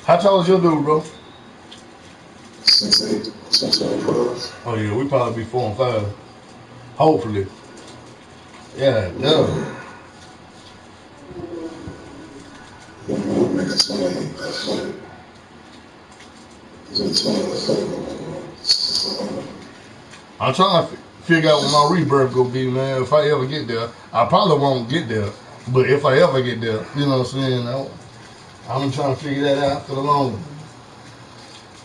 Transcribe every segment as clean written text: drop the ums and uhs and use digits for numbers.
How tall is your dude, bro? 6'8", 6'5". Oh yeah, we probably be 4 and 5. Hopefully. Yeah, yeah. Make a 28, that's it. I'm trying to figure out what my rebirth gonna be, man. If I ever get there, I probably won't get there. But if I ever get there, you know what I'm saying? I'm trying to figure that out for the long.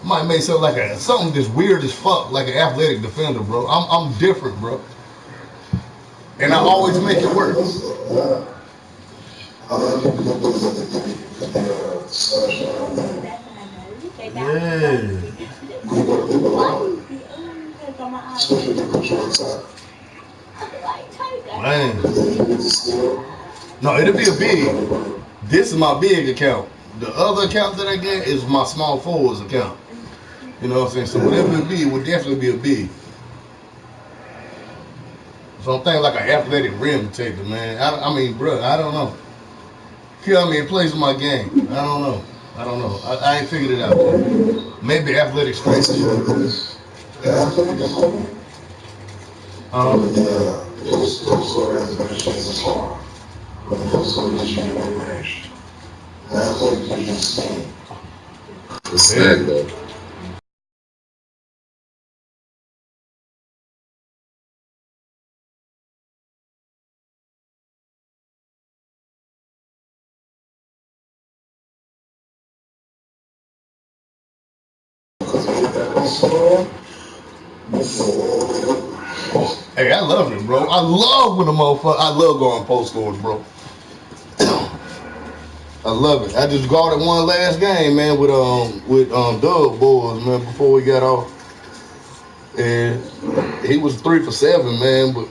I might make something like something just weird as fuck, like an athletic defender, bro. I'm different, bro, and I always make it work. Yeah. Man. No, it'll be a big. This is my big account. The other account that I get is my small forwards account. You know what I'm saying? So whatever it be, it would definitely be a big. So I'm thinking like an athletic rim protector, man. I mean, bro, I don't know. Kill me, it plays with my game. I don't know. I ain't figured it out yet. Maybe athletic strength. Exactly. Hey, I love it, bro. I love when the motherfucker. I love going post scores, bro. I love it. I just guarded one last game, man, with Doug boys, man, before we got off. And he was 3 for 7, man, but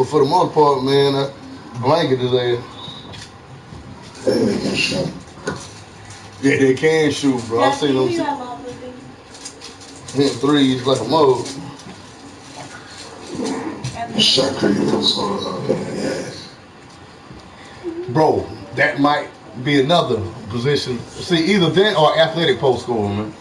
for the most part, man, I blanketed his ass. Yeah, they can shoot, bro. I've seen them hit threes like a mug. Bro, that might be another position. See, either that or athletic post scorer, man.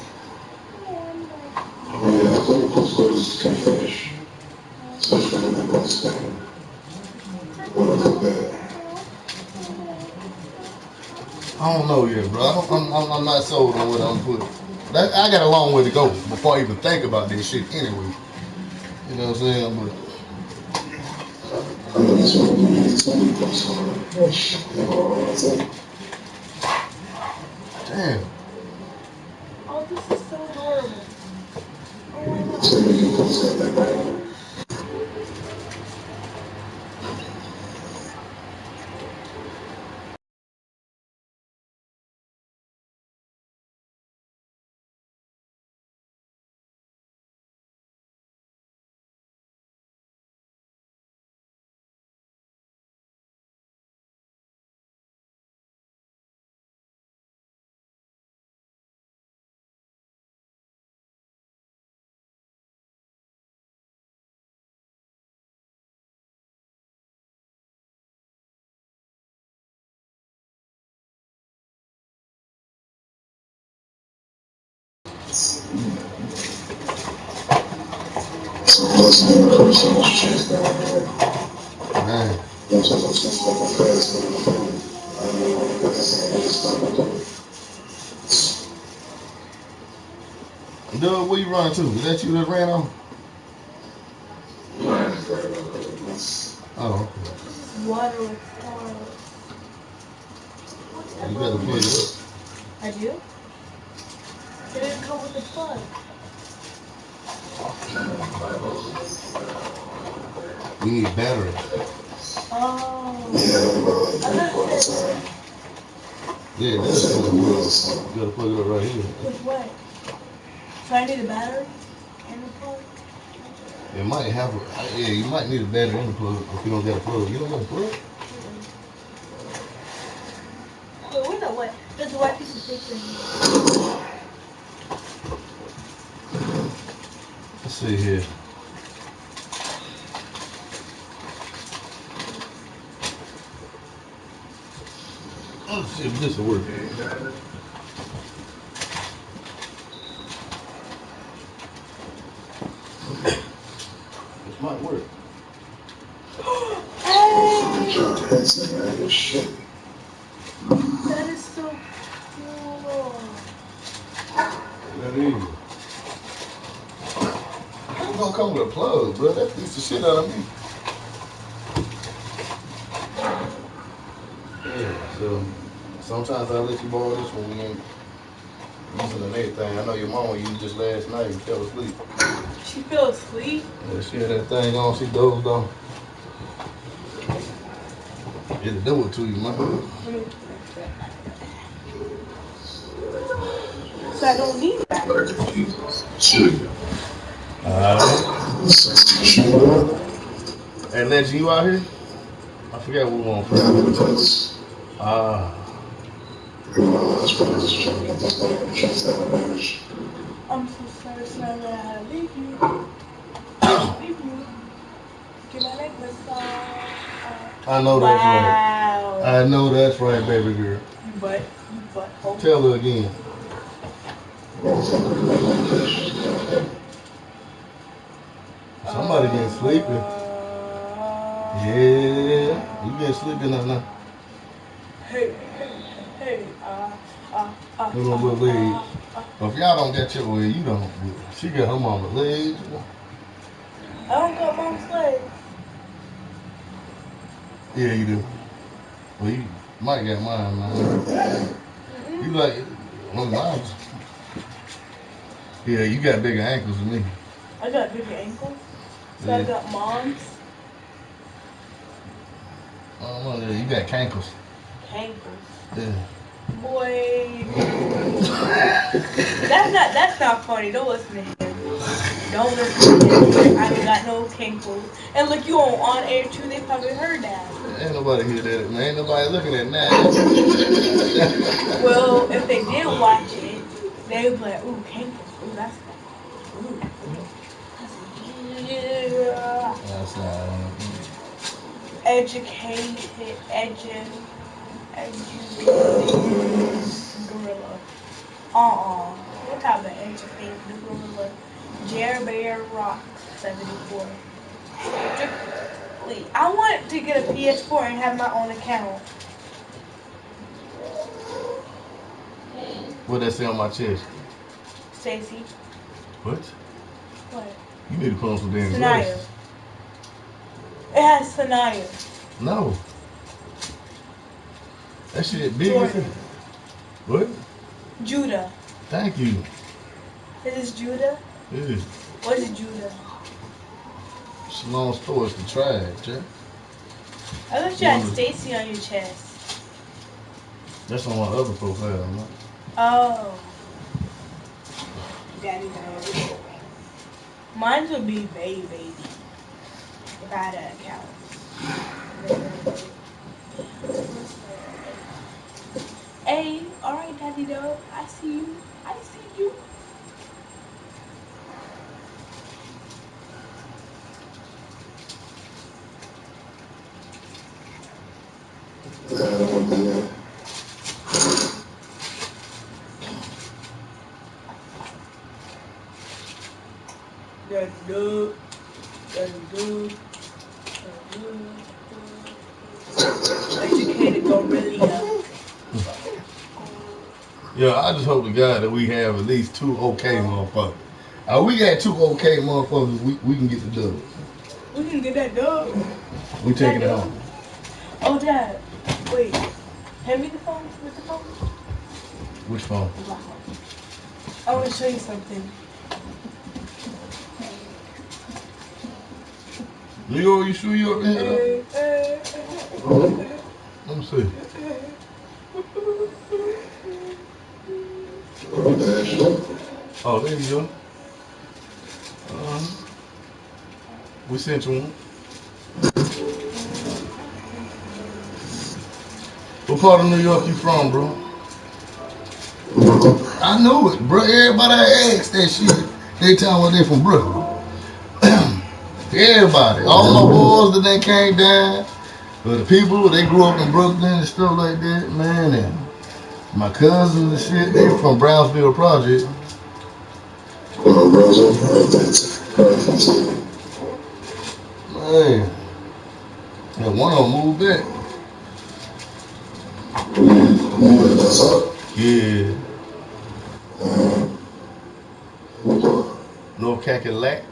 I don't know yet, bro. I'm not sold on what I'm putting. I got a long way to go before I even think about this shit anyway. You know what I'm saying? But damn. Oh, this is so adorable. Oh my God. Man. Doug, where you running to? Is that you that ran on? Oh, okay. Water with water. You got to plug it up. I do? It didn't come with the plug. We need battery. Oh. Yeah, that's what it was. You gotta plug it up right here. Which way? So I need a battery and a plug? It might have yeah, you might need a battery and a plug if you don't got a plug. You don't got a plug? Wait, where's that white? There's a white piece of paper in here. Let's see here. Let's see if this will work. don't come with a plug, bro. That beats the shit out of me. Yeah, so sometimes I let you borrow this one. We ain't using and everything. I know your mama used this last night and fell asleep. She fell asleep? Yeah, she had that thing on. She dozed on. It'll do it to you, man. So I don't need that. Hey, Legend, you out here? I forgot what we want first. I'm so sorry, it's not that I leave you. Leave you. Give my leg massage. I know that's right. I know that's right, baby girl. You butt. Oh. Tell her again. Somebody getting sleepy. Yeah, you getting sleepy now. Hey. Look at little legs. If y'all don't get your way, you don't. She got her mama legs. I don't got mom's legs. Yeah, you do. Well, you might got mine, man. You like, well, mine's. Yeah, you got bigger ankles than me. I got bigger ankles. So Yeah. I got mom's. Oh, yeah, you got cankles. Cankles. Yeah. Boy. That's not funny. Don't listen to him. Don't listen to him. I ain't got no cankles. And look, you on air too. They probably heard that. Ain't nobody hear that, man. Ain't nobody looking at that. Well, if they did watch it, they would be like, ooh, cankles. Ooh, that's bad. Ooh. Yeah. That's Educated gorilla. What type of educated gorilla? Jerry Bear Rock 74. Wait, I want to get a PS4 and have my own account. What that say on my chest? Stacy. What? What? You need to put on some damn Sanaya. glasses. It has Sanaya. No. That shit big. Jordan. What? Judah. Thank you. Is this Judah? Yeah. What is Judah? It's a long story. It's the trash, Jack. I thought you had Stacy on your chest. That's on my other profile, man. Oh. Daddy knows. Mine would be baby. If I had an account. Hey, alright, Daddy dog. I see you. I see you. Educated gorilla. Yeah, I just hope to God that we have at least 2 okay motherfuckers. We got 2 okay motherfuckers, we can get the dub. We can get that dog. We taking it home. Oh, Dad. Wait. Hand me the phone with the phone. Which phone? I want to show you something. Leo, you sure you up there? Let me see. Oh, there you go. We sent you one. What part of New York you from, bro? I know it, bro. Everybody I asked that shit. They tell me they from Brooklyn. Everybody. All my boys that they came down. But the people, they grew up in Brooklyn and stuff like that, man. And my cousins and shit, they from Brownsville Project. Man. And one of them moved back. Yeah. North Cackalack.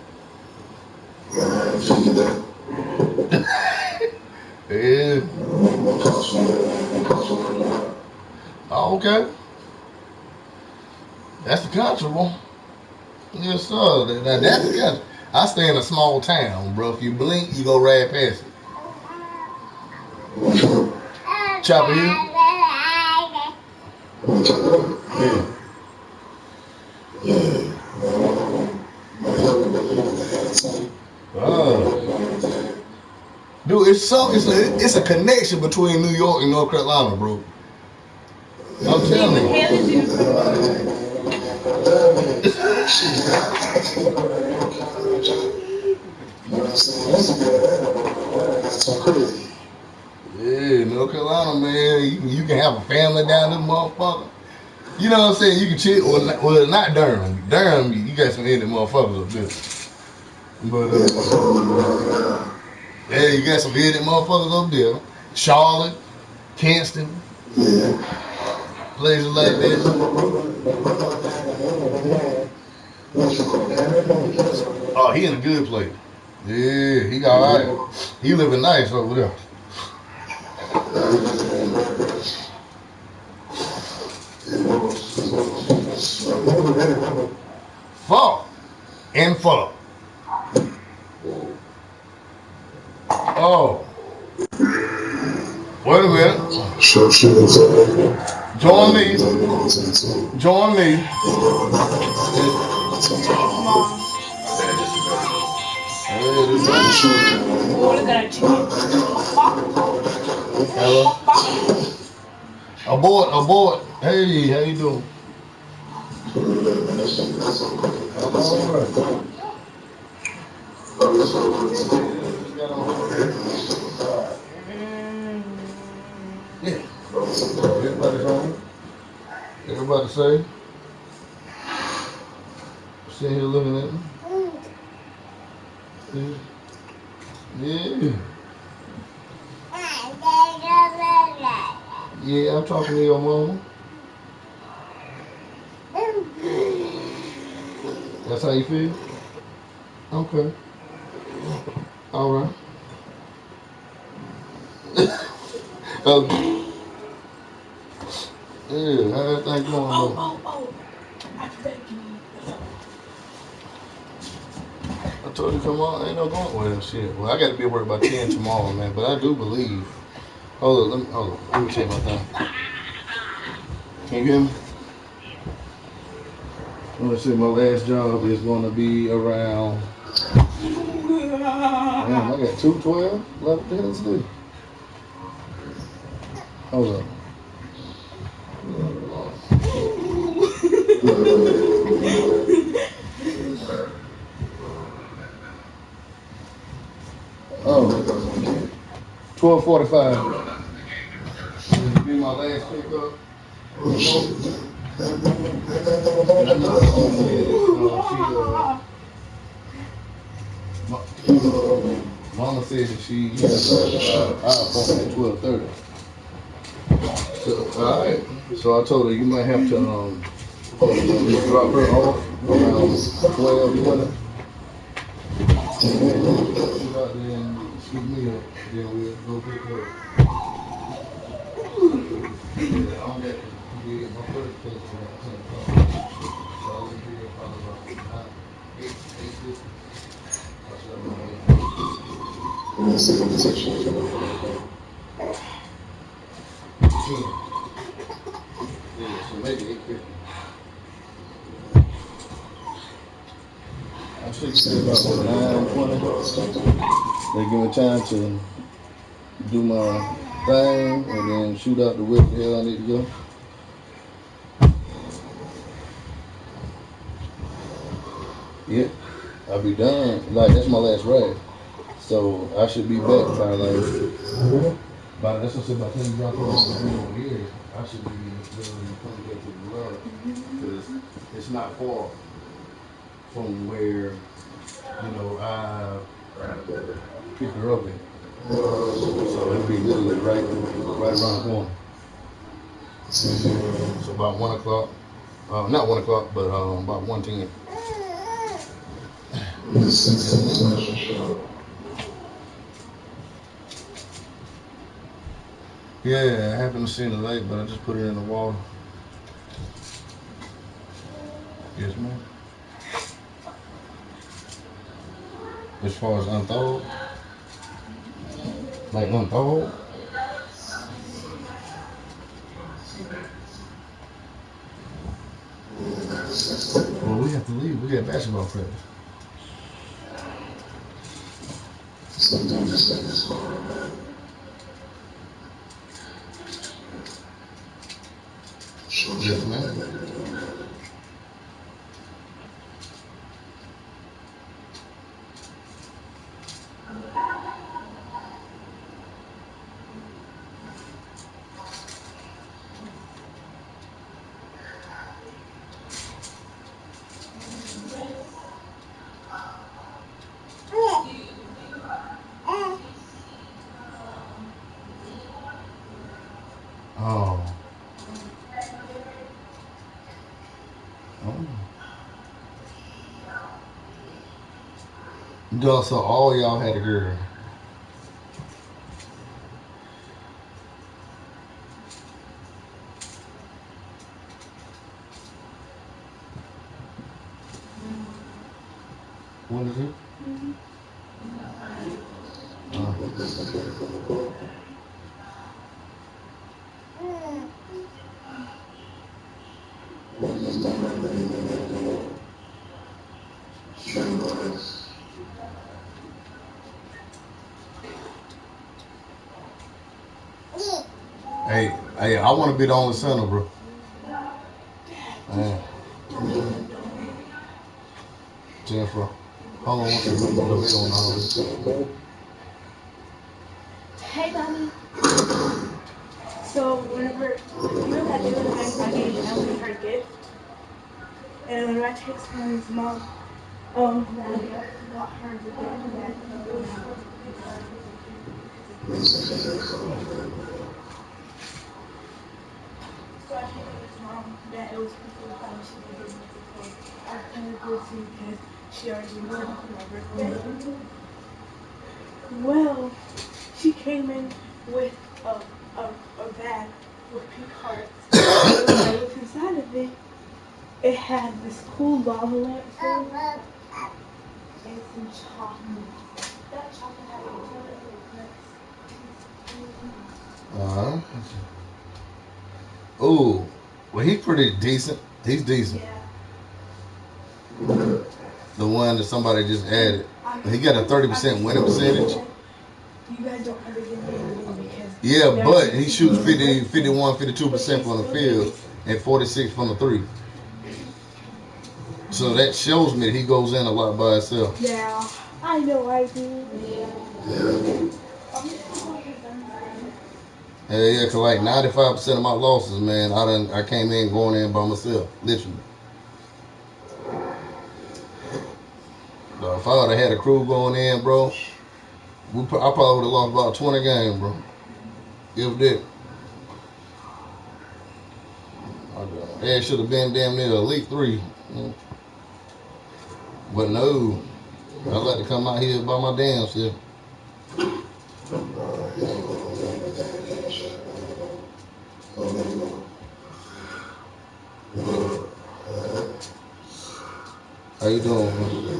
Yeah. Oh, okay. That's the country, boy. Yes, sir. Now, that's the country. I stay in a small town, bro. If you blink, you go right past it. Chopper Hill? Yeah. Dude, it's a connection between New York and North Carolina, bro. I'm telling you. Yeah, North Carolina, man. You can have a family down there, motherfucker. You know what I'm saying? You can chill. Well, not Durham. Durham, you got some Indian motherfuckers up there. But, yeah, you got some Indian motherfuckers up there. Charlotte, Kinston, places like that. Oh, he in a good place. Yeah, he got all right. He living nice over there. Fuck and fuck. Oh, wait a minute. Join me. Join me. Hello. Abort, abort. Hey, how you doing? Yeah. Everybody's home. Everybody say. Sitting here looking at me. Yeah. Yeah, I'm talking to your mama. That's how you feel? Okay. All right. Okay. Yeah, how that thing going on? I told you come on, ain't no going. Well, shit. Well, I got to be at work by 10 tomorrow, man. But I do believe. Hold on, let me check my thing. Can you hear me? Let's see, my last job is going to be around. Damn, I got 212. What the hell is this? Hold up. Oh, 12:45. Be my last pickup. Mama said that she has our appointment at 12:30. So, all right. So I told her you might have to drop her off around 12:20. She out there and scoop me up. Then we'll go pick her up. Yeah, I'm at my first place around 10 o'clock. So I'll be here probably about 8:50. Yeah, so maybe 8:50. I should get about 9:20. They give me time to do my thing and then shoot out the where the hell I need to go. Yeah, I'll be done. Like that's my last ride. So I should be back by that's what I said, by the time you drop it off over here, I should be literally coming back to the garage because it's not far from where, I picked her up at. So it'll be literally right around the corner. So about 1 o'clock, not 1 o'clock, but about 1:10. Yeah, I haven't seen it late, but I just put it in the water. Yes, ma'am. As far as unthawed, like unthawed. Well, we have to leave. We got basketball practice. Yes, ma'am. Oh. Oh. Duh, so all y'all had a girl. What is it? Hey, I want to be the only center, bro. Jennifer, hold on one second. The video on all this. Hey, Mommy. So, whenever, you know that day when I gave Ellie her gift? And whenever I text Ellie's mom, that I got her the gift that it was so I texted his mom that it was before the time she could give me before I couldn't go see because she already knew it for my birthday. Well, she came in with a bag with pink hearts. And when I looked inside of it, it had this cool lava lamp thing and some chocolate. That chocolate had Oh, well, he's pretty decent. He's decent. yeah. The one that somebody just added. He got a 30% winning percentage. You guys don't ever give me anything because Yeah, but he shoots 50, 51, 52% from the field and 46 from the three. So that shows me that he goes in a lot by himself. Yeah, I know I do. Yeah, cause like 95% of my losses, man, I came in going in by myself, literally. If I would have had a crew going in, bro, I probably would have lost about 20 games, bro. If that. That should have been damn near Elite 3. But no, I like to come out here by my damn self. How you doing, man?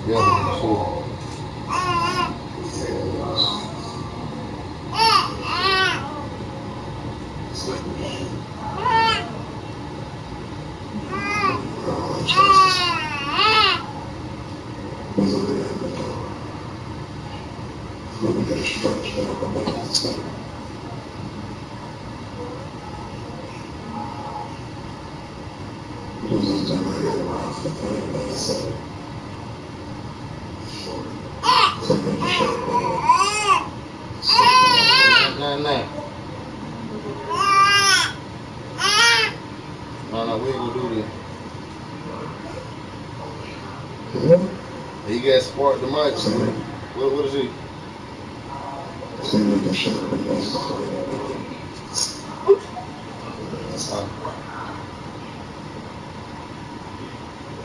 Yeah, sure. Nah. No, we ain't gonna do this. He got sparked the mic. What is he?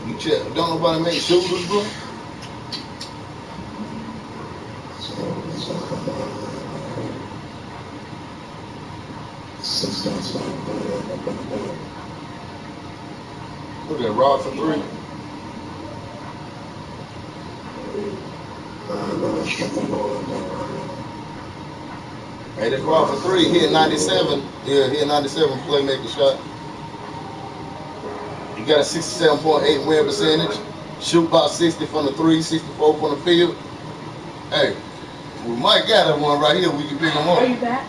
You check. Don't nobody make shooters, bro? Look at Rod for 3. Hey, that's Rod for 3. Hit 97. Yeah, hit 97 playmaking shot. You got a 67.8 win percentage. Shoot about 60 from the 3, 64 from the field. Hey, we might got that one right here. We can pick him up. Are you back?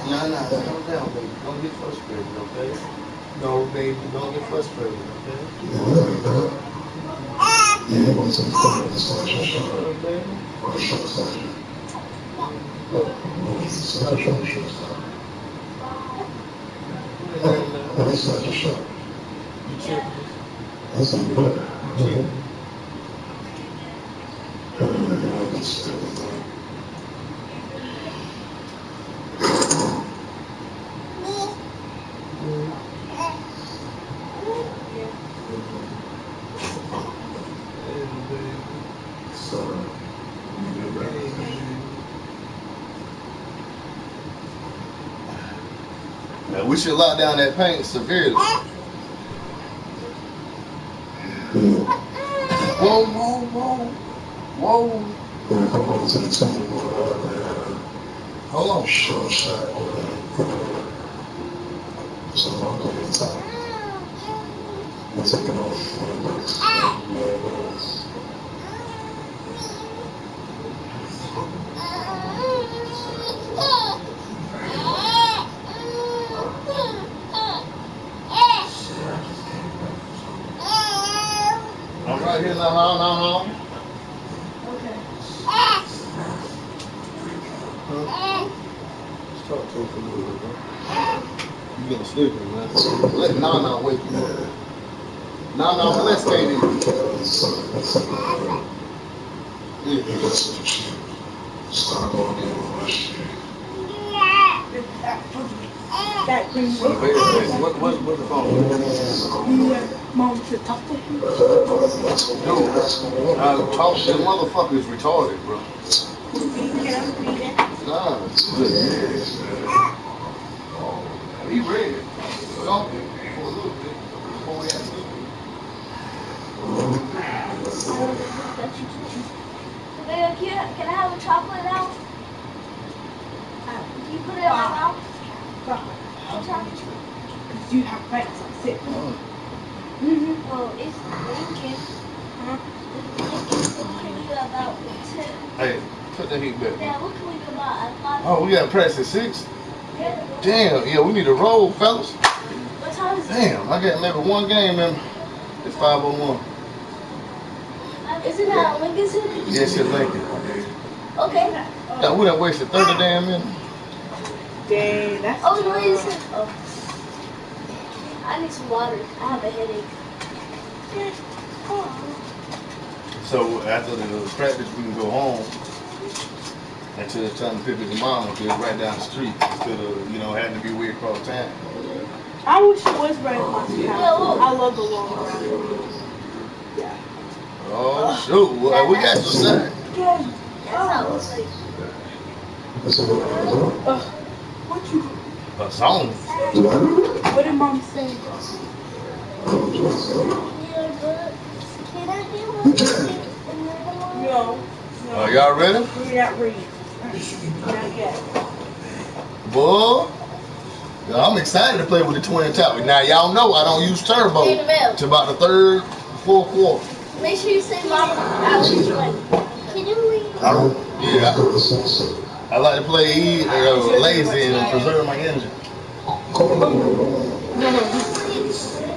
No, calm down, baby. Don't get frustrated, okay? No, baby, don't get frustrated, okay? Now, we should lock down that paint severely. Whoa. Hold on. Short shot. So I'm going to top. I'm taking off. I'm right here now. Okay. Let's talk to him for a little bit, bro. You getting sleepy, man. Let Nana wake you up. Nana, let's stay in. Start going in with my shit. That green What's the phone? You want mom to talk to him? Dude, talk to the motherfucker is retarded, bro. Can I read it? Nah, he ready. Something for a little bit before we have to. Can I have a chocolate now? Can you put it in my mouth? Because you have rights to sit. Well, it's Lincoln. Can you about 10? Hey, put the heat back. Yeah, what can we do about 5? Oh, we got practice at 6? Yeah. Damn, yeah, we need to roll, fellas. What time is it? Damn, I got maybe one game in. It's 5:01. Isn't that Lincoln City? Yes, it's Lincoln. Okay. Yeah, we done wasted 30 damn minutes. Dang, that's Oh, no, you said. Oh. I need some water. I have a headache. So after the practice, we can go home until it's time to pick up your mama, because it's right down the street instead of, having to be way across town. I wish it was right across the Yeah, house. look. I love the long around. Yeah. Oh, shoot. Well, we got some sign. That's how it looks like. What you? A song. What did mom say? Yeah, good. Can I do one? No. No. Y'all ready? We're not ready. Not yet. Boy, I'm excited to play with the twin tower. Now y'all know I don't use turbo In the middle. till about the third, fourth quarter. Make sure you say Mama at least one. Can you read? Yeah, I like to play lazy and preserve my engine.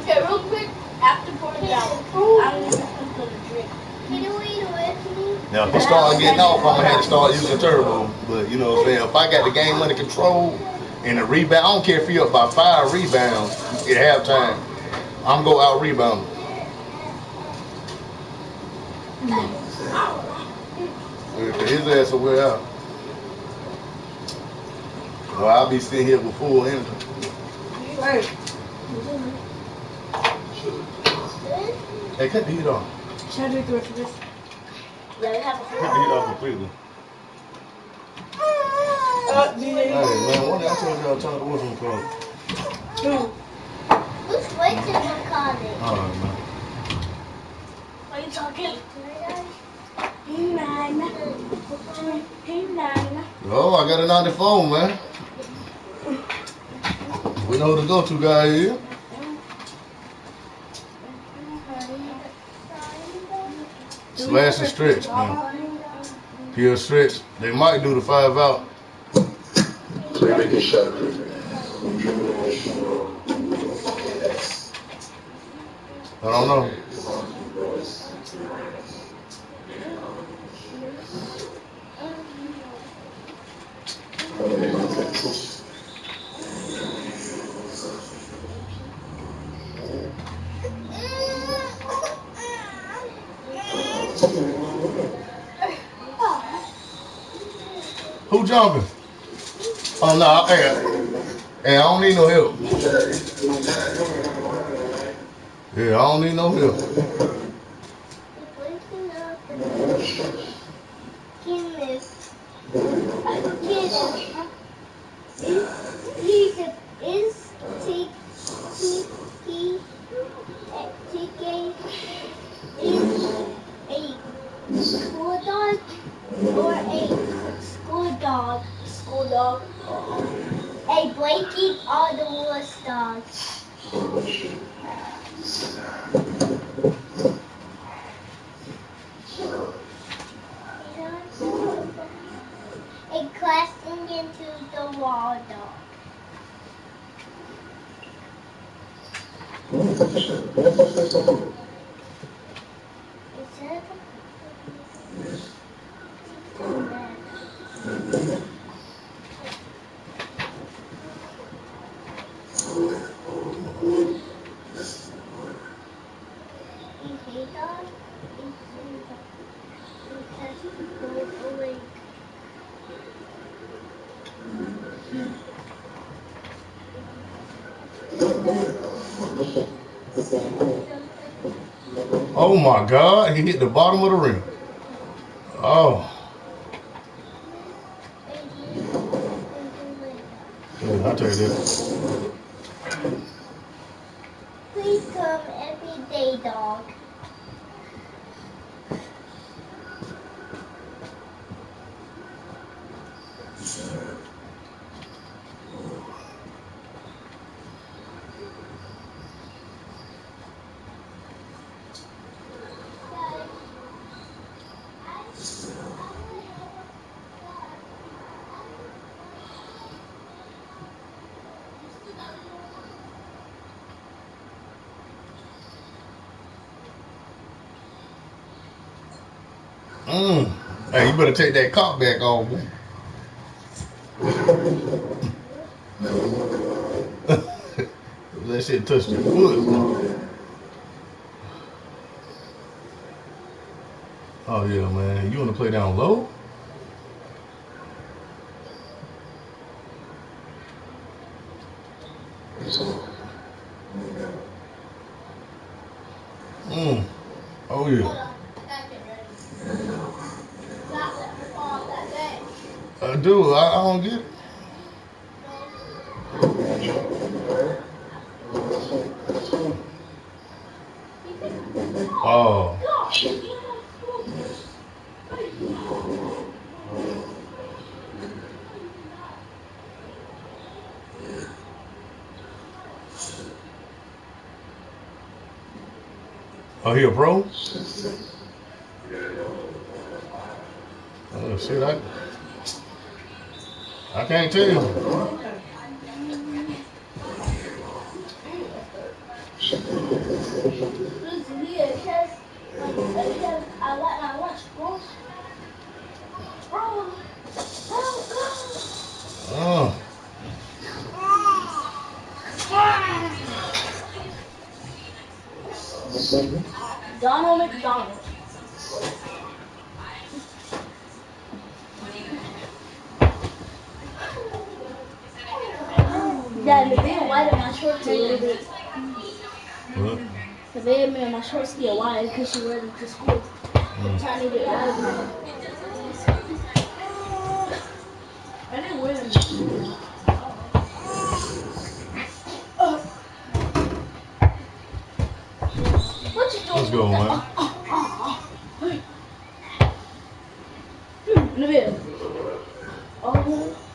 Okay, real quick, after pouring down, I don't even want to drink. Can you read with me? Now, if he start getting off, I'm gonna have to start using turbo. But you know what I'm saying? If I got the game under control and the rebound, I don't care if he up by 5 rebounds at halftime, I'm gonna go out rebound. His ass will wear out. Well, I'll be sitting here with full energy. Hey, cut the heat off. Should I do the rest of this? Let it have a Cut the heat off completely. Hey, man, one day I told y'all to turn the whistle close. Who's waiting for calling? Alright, man. Are you talking? Oh, I got it on the phone, man. We know who to go to, guy here. Slash and stretch, man. Pure stretch. They might do the 5 out. Playmaking shot. I don't know. Who jumping? Oh no, hey, I don't need no help. Yeah, I don't need no help. School dog. A blanket on the worst dog. A crashing into the wall dog. Oh my God, he hit the bottom of the rim. Oh. Yeah, I'll tell you this. Please come every day, dog. Hey, you better take that cop back off, boy. That shit touched your foot. Oh yeah, man. You wanna play down low? Oh yeah. Dude, I don't get it. Oh. Oh, he a pro? Oh shit, I can't tell. I like my lunch, bro. Bro. Oh. Donald McDonald. Dad, the big white in my shorts a little bit. What? The baby in my shorts get wide because she wears it to school. I'm trying to get wide. I didn't wear them. What you doing? Let's go, man. In the bed. Oh,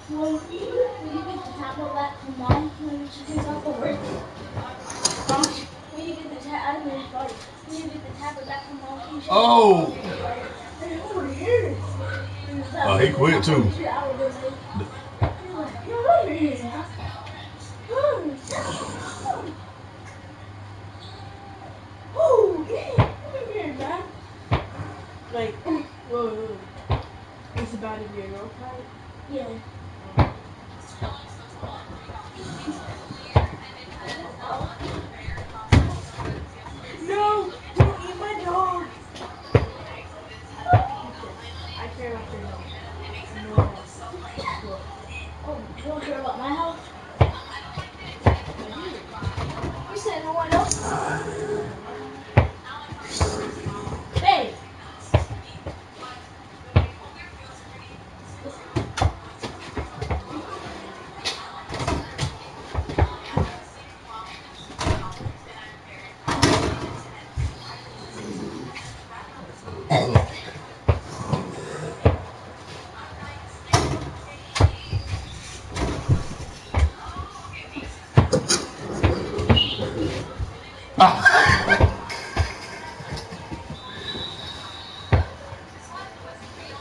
well, will you get the tablet back from mom when she gets off of work? When you get the tablet back from mom, can you show Oh. over here? Oh, he quit too. Like, whoa. It's about to be a girl fight? Yeah. No! Don't eat my dog! I care about your dog. No. Oh, you don't care about my house? You said no one else? Babe!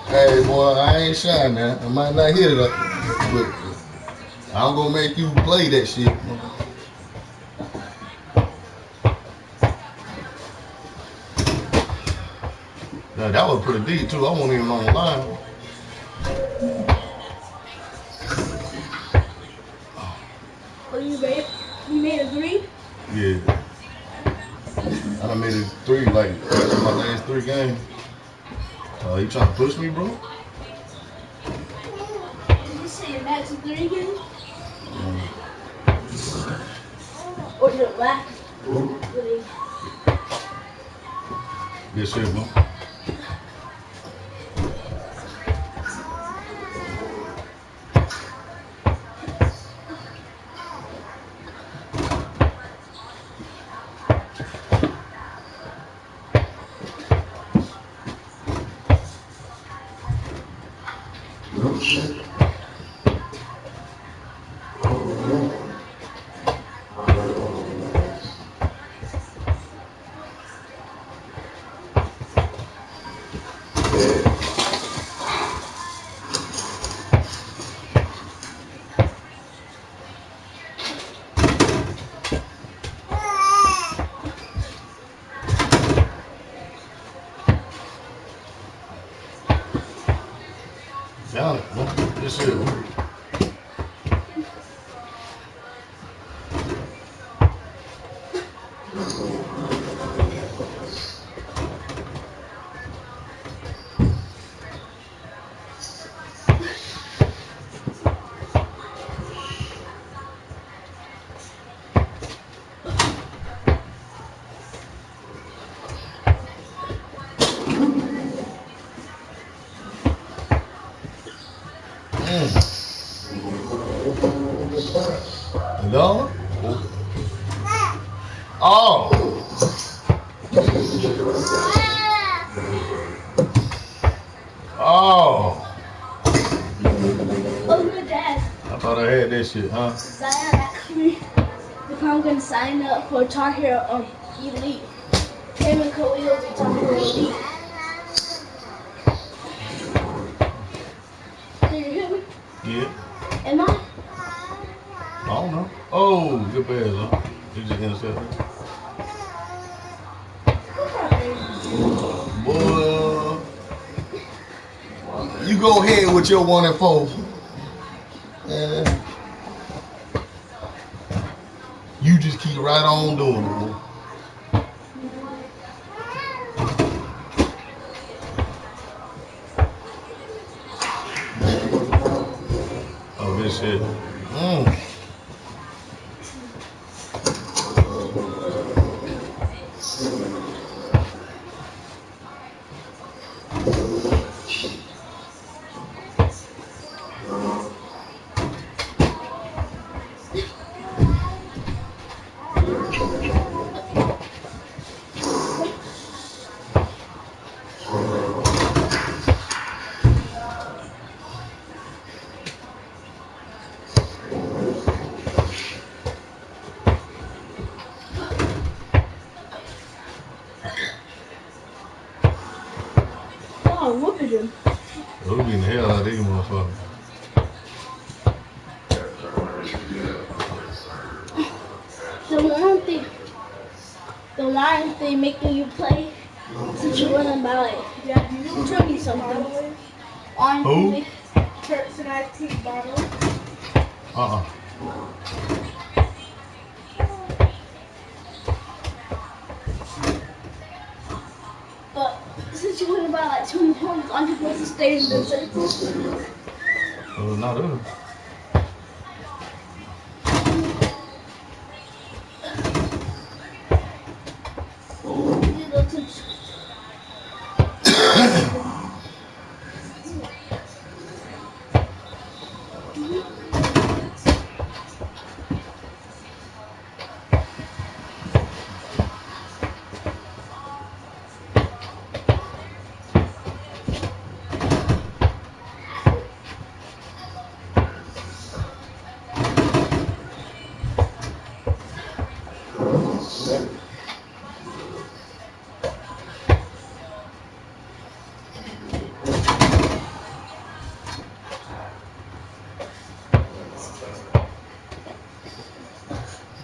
Hey, boy, I ain't shy now. I might not hit it, but I'm gonna make you play that shit. Now, that was pretty deep, too. I wasn't even on the line. What you, babe? You made a 3? Yeah. I done made it 3, like, my last 3 games. You trying to push me, bro? Did you say your max of 3 again? Or your last 3? Good shit, bro. Down it, bro. Good shit, bro. No? Oh! Oh. Oh, my dad. I thought I had that shit, huh? Zion asked me if I'm gonna sign up for Tar Heel Elite. Him and Khalil will be Tar Heel Elite. Can you hear me? Yeah. Am I? I don't know. Oh, good pass, huh? You just intercepted. Boy. You go ahead with your 1 and 4. You just keep right on doing it, boy. Oh, this shit. Oh, what did you? We're beating the hell out of these motherfuckers. The one thing making you play since you wasn't about it. Yeah, you tell me something. On Who? Personality bottle. But since you went about like 20 points, aren't you supposed to stay in the circle? Not us.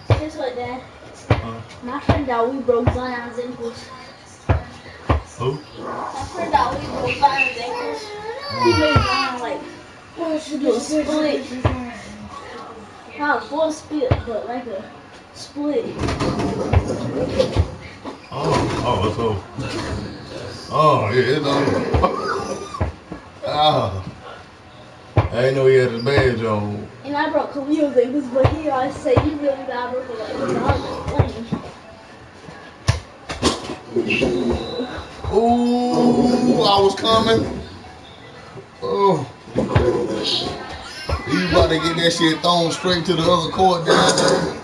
Guess what, Dad? My friend that we broke Zion's ankles. Who? My friend that we broke Zion's ankles. He made Zion like do a split. Not a full split, but like a split. Oh, so. Oh, yeah, it's on. I didn't know he had his badge on. And I broke Khalil's ankles, but he always say you really got broken ankles. I was playing. Ooh, I was coming. Oh. You about to get that shit thrown straight to the other court down there.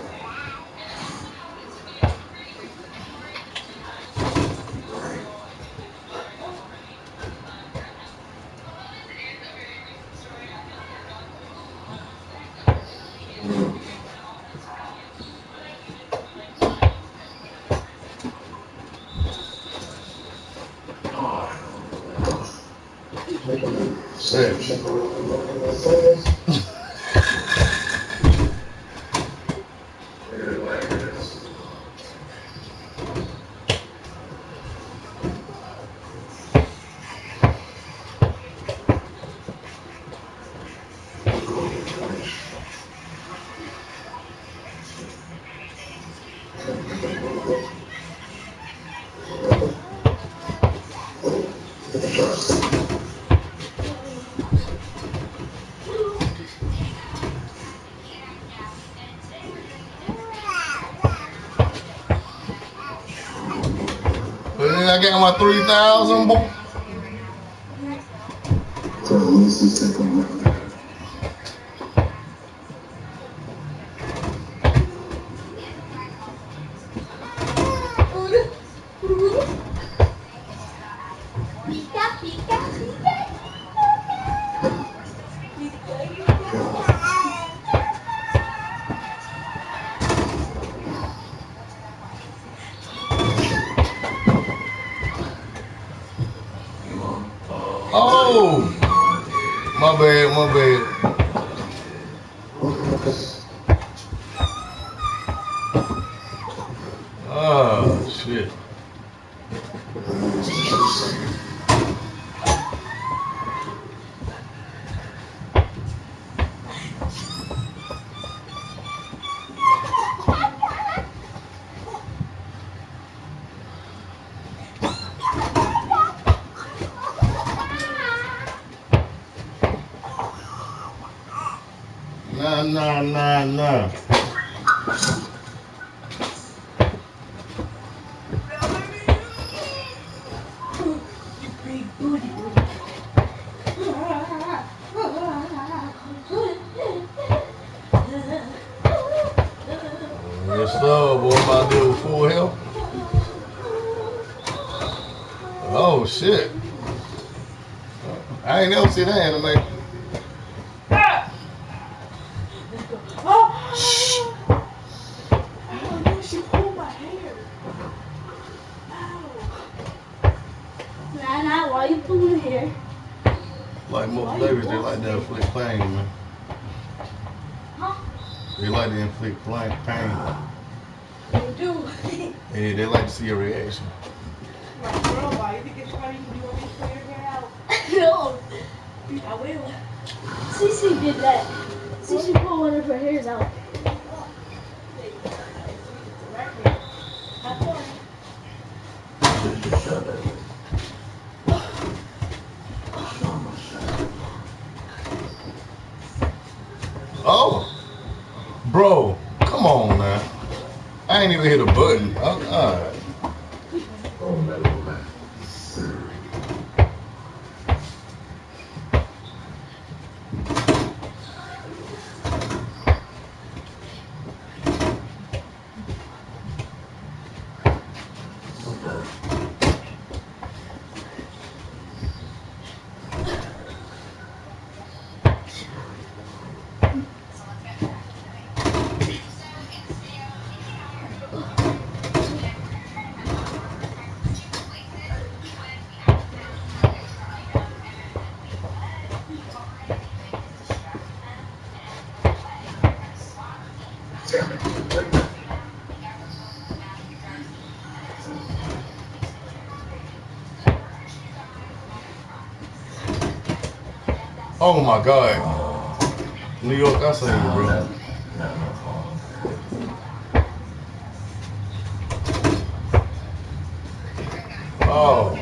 I got my 3,000, boy. Oh, my bad, my bad. Oh, shit. Nah. You big booty. Yes, sir, boy, my dude full health. Oh, shit. I ain't never seen that anime. Oh, no, she pulled my hair. Nah, why you pulling here? Like most babies, they like to inflict pain, man. Huh? They like to inflict pain. You do. Yeah, they like to see a reaction. Like, girl, why? You think it's funny? You want me to pull your hair out? No. I will. Cece did that. Cece pulled one of her hairs out. Have fun. Oh, bro, come on, man. I ain't even hit a button. Oh, all right. Oh my God. New York, I say you, bro. Oh.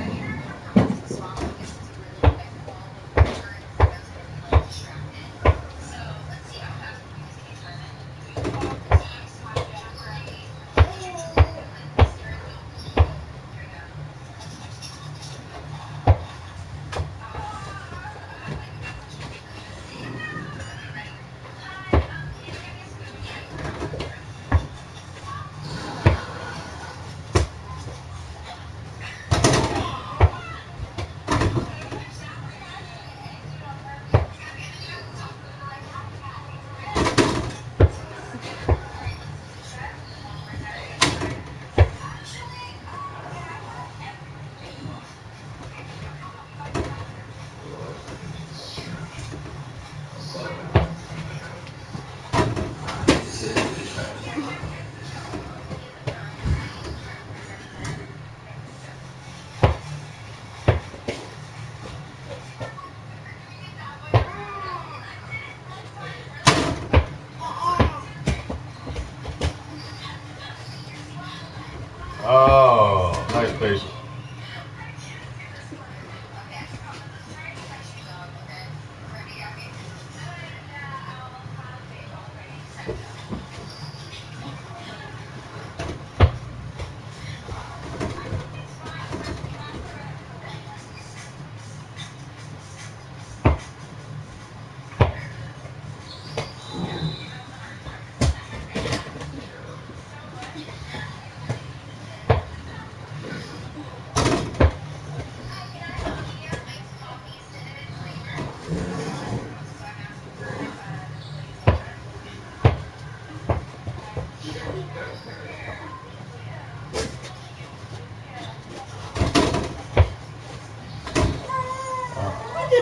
Oh, nice patient.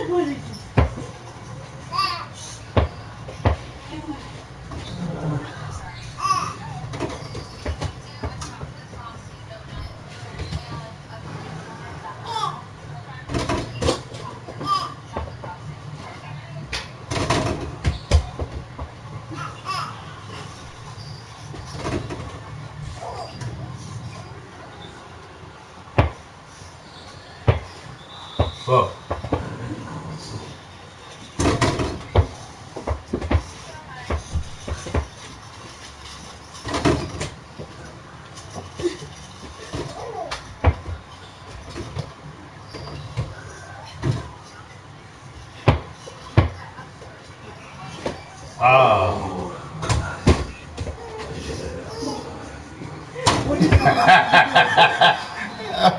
What did you? Fuck. Ah.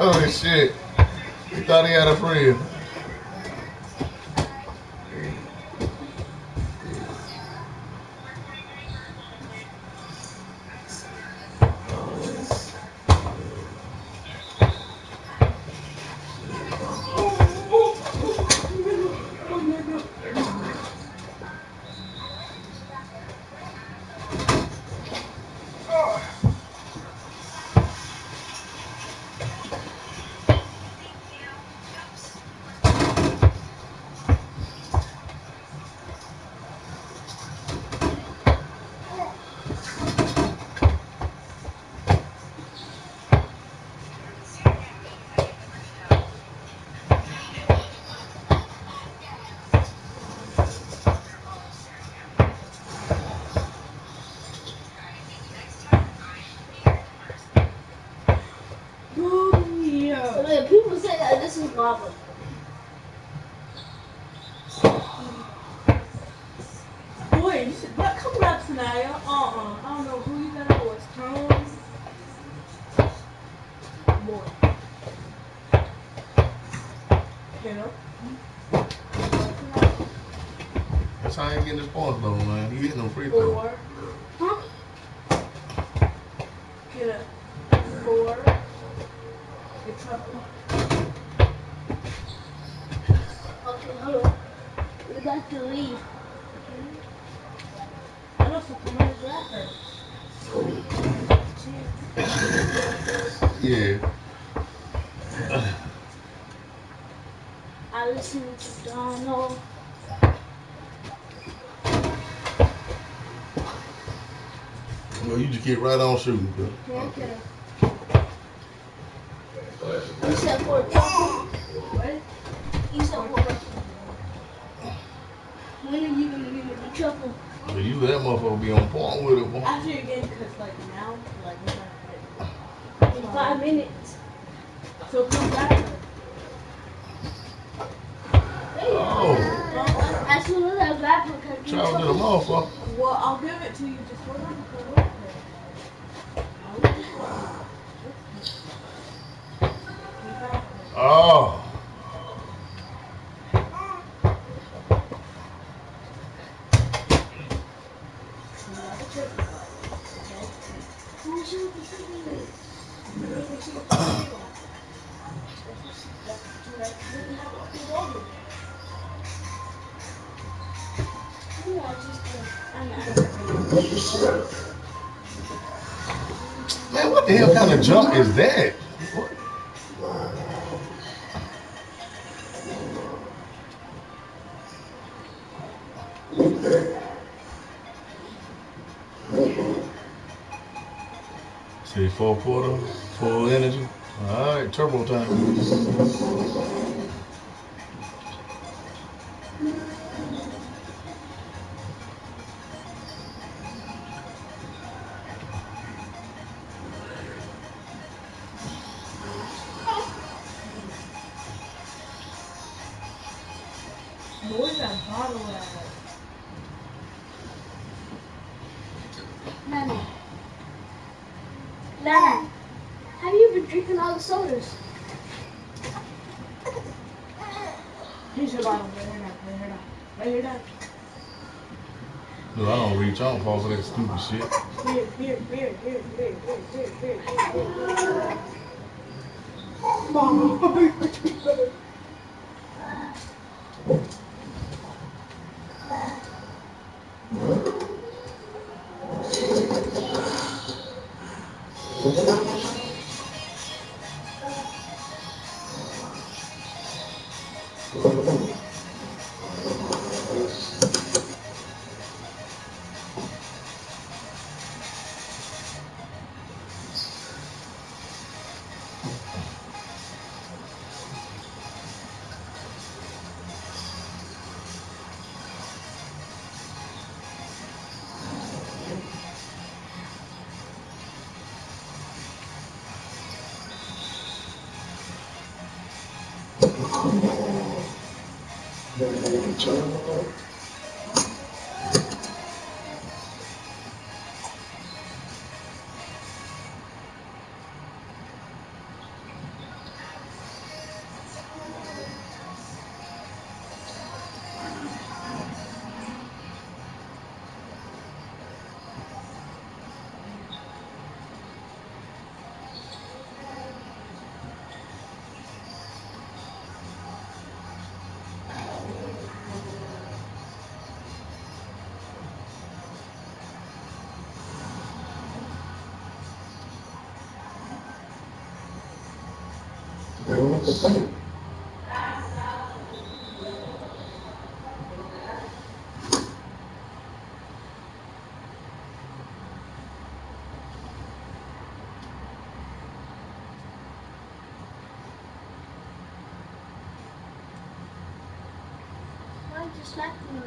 Oh shit. He thought he had a friend. So then people say that this is lava. Boy, you should not come up tonight. I don't know who you got for Tones. Boy. You know? That's how he getting his points though, man. He hitting them free throws. Four. Huh? Get a four. Get trouble. Okay, hold on. We got to leave. I know something like that. Yeah. I listen to Donald. Well, you just keep right on shooting, bro. Okay. You said for a truffle? What? You said for a truffle. When are you going to give me the truffle? But you that motherfucker be on point with it, boy. After your game, because like now, like we're not In 5 minutes. so come back. Oh, As soon as I grab her, can you travel to the motherfucker. Well, I'll give it to you. Just hold on for Oh. Man, what the hell kind of jump is that? What? See, 4 quarter, full energy. All right, turbo time. Where's that bottle at? Nana. Nana. Have you been drinking all the sodas? Here's your bottle. Right here now. Right here now. Right here now. Dude, I don't reach. I don't fall for that stupid shit. Here. Mom. Why did you smack me?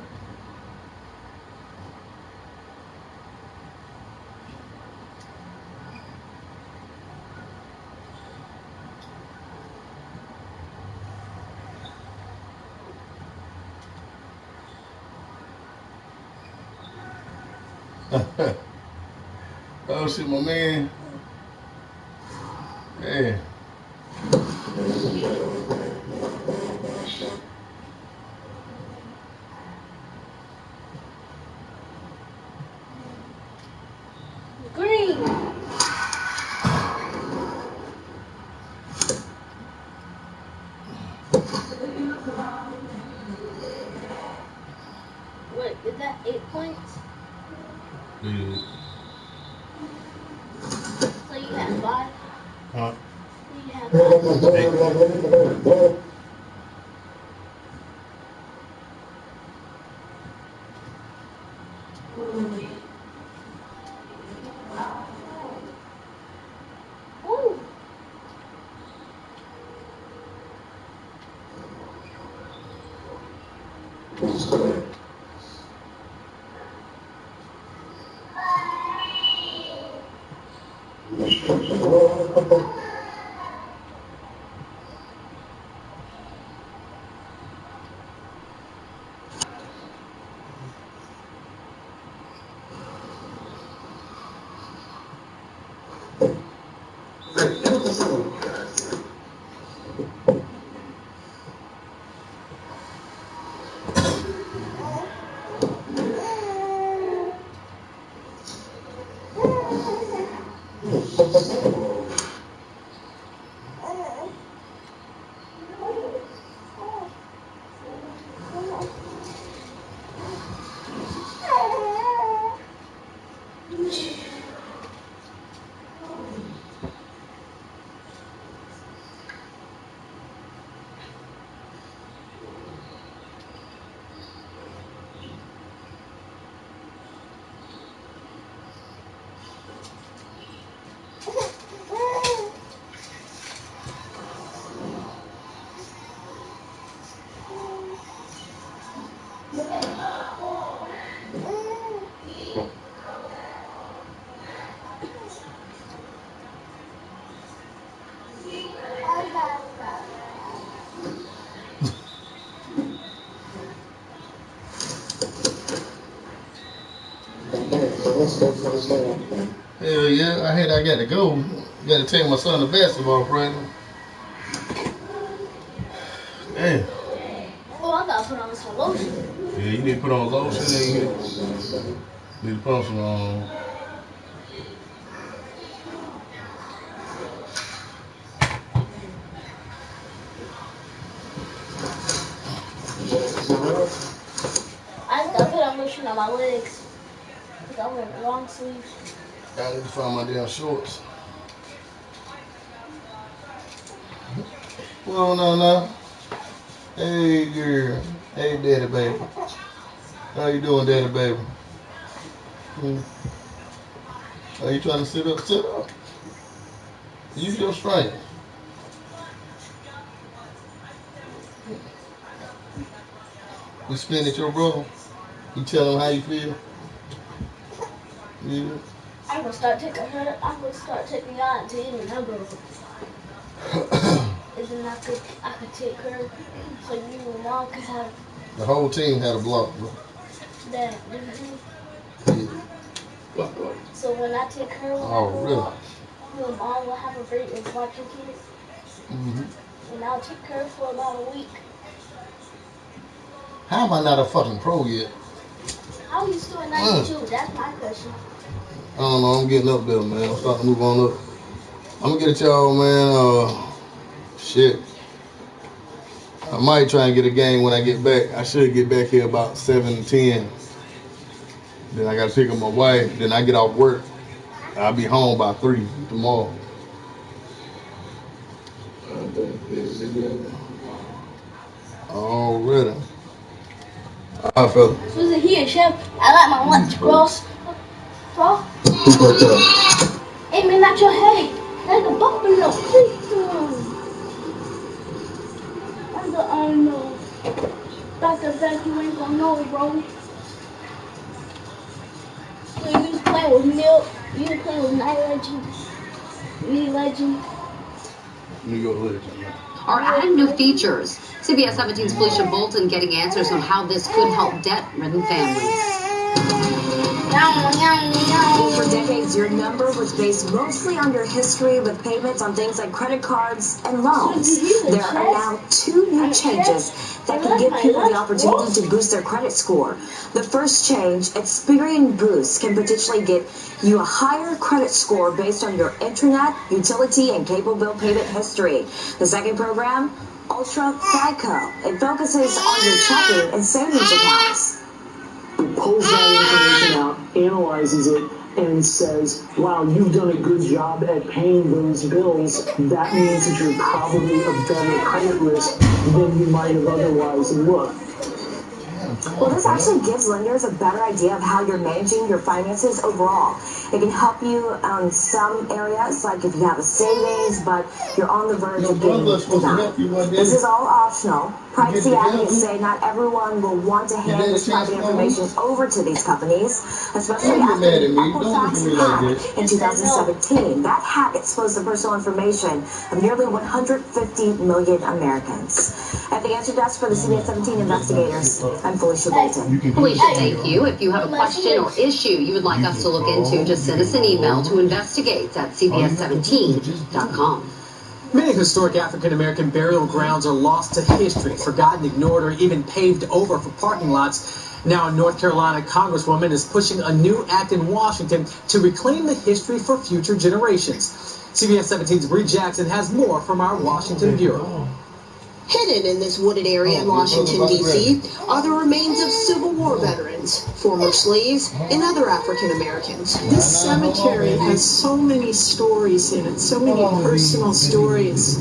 Oh shit, my man. Hey. Green. Wait, is that 8 points? Yeah. So you had 5? Huh? You had 5. Ooh. Hell yeah, I gotta go. Gotta take my son to basketball practice. Damn. Oh, I gotta put on some lotion. Yeah, you need to put on lotion and you need to put on some I just gotta put on lotion on my legs. Cause I wear long sleeves. I need to find my damn shorts. Well, no. Hey, girl. Hey, daddy, baby. How you doing, daddy, baby? Are you trying to sit up? Sit up. Use your strength. You spin at your brother. You tell him how you feel. Yeah. I'm gonna start taking her. I'm gonna start taking y'all to eating her brother. And then I could take her, so you and mom could have The whole team had a block, bro. that. Yeah. So when I take her, Really? you and mom will have a break and watch your kids. And I'll take her for about a week. How am I not a fucking pro yet? How are you still at 92? That's my question. I don't know. I'm getting up there, man. I'm starting to move on up. I'm gonna get at y'all, man. Shit. I might try and get a game when I get back. I should get back here about 7:10. Then I gotta pick up my wife. Then I get off work. I'll be home by 3 tomorrow. Already. All right, fella. Susan here, chef. I like my lunch, bros. Bro? Hey, man, not your head. That's a buffalo. Please do. I know. Dr. Beck, you ain't gonna know it, bro. So you was playing with milk. You was playing with Night Legend. New Legend. New York Legend. Are adding new features. CBS 17's Felicia Bolton getting answers on how this could help debt-ridden families. For decades, your number was based mostly on your history with payments on things like credit cards and loans. There are now 2 new changes that can give people the opportunity to boost their credit score. The first change, Experian Boost, can potentially get you a higher credit score based on your internet, utility, and cable bill payment history. The second program, Ultra FICO. It focuses on your checking and savings accounts. It pulls that information out, analyzes it, and says, wow, you've done a good job at paying those bills. That means that you're probably a better credit risk than you might have otherwise looked. Well, this actually gives lenders a better idea of how you're managing your finances overall. It can help you on some areas, like if you have a savings, but you're on the verge of getting denied. This is all optional. Privacy advocates say not everyone will want to hand this private information over to these companies, especially after the Equifax hack in 2017. That hack exposed the personal information of nearly 150 million Americans. At the answer desk for the CBS 17 investigators, I'm Felicia Bolton. Felicia, thank you. If you have a question or issue you would like us to look into, just send us an email to investigates@cbs17.com. Many historic African-American burial grounds are lost to history, forgotten, ignored, or even paved over for parking lots. Now, a North Carolina Congresswoman is pushing a new act in Washington to reclaim the history for future generations. CBS 17's Bree Jackson has more from our Washington bureau. Hidden in this wooded area in Washington, D.C. are the remains of Civil War veterans, former slaves, and other African Americans. This cemetery has so many stories in it, so many personal stories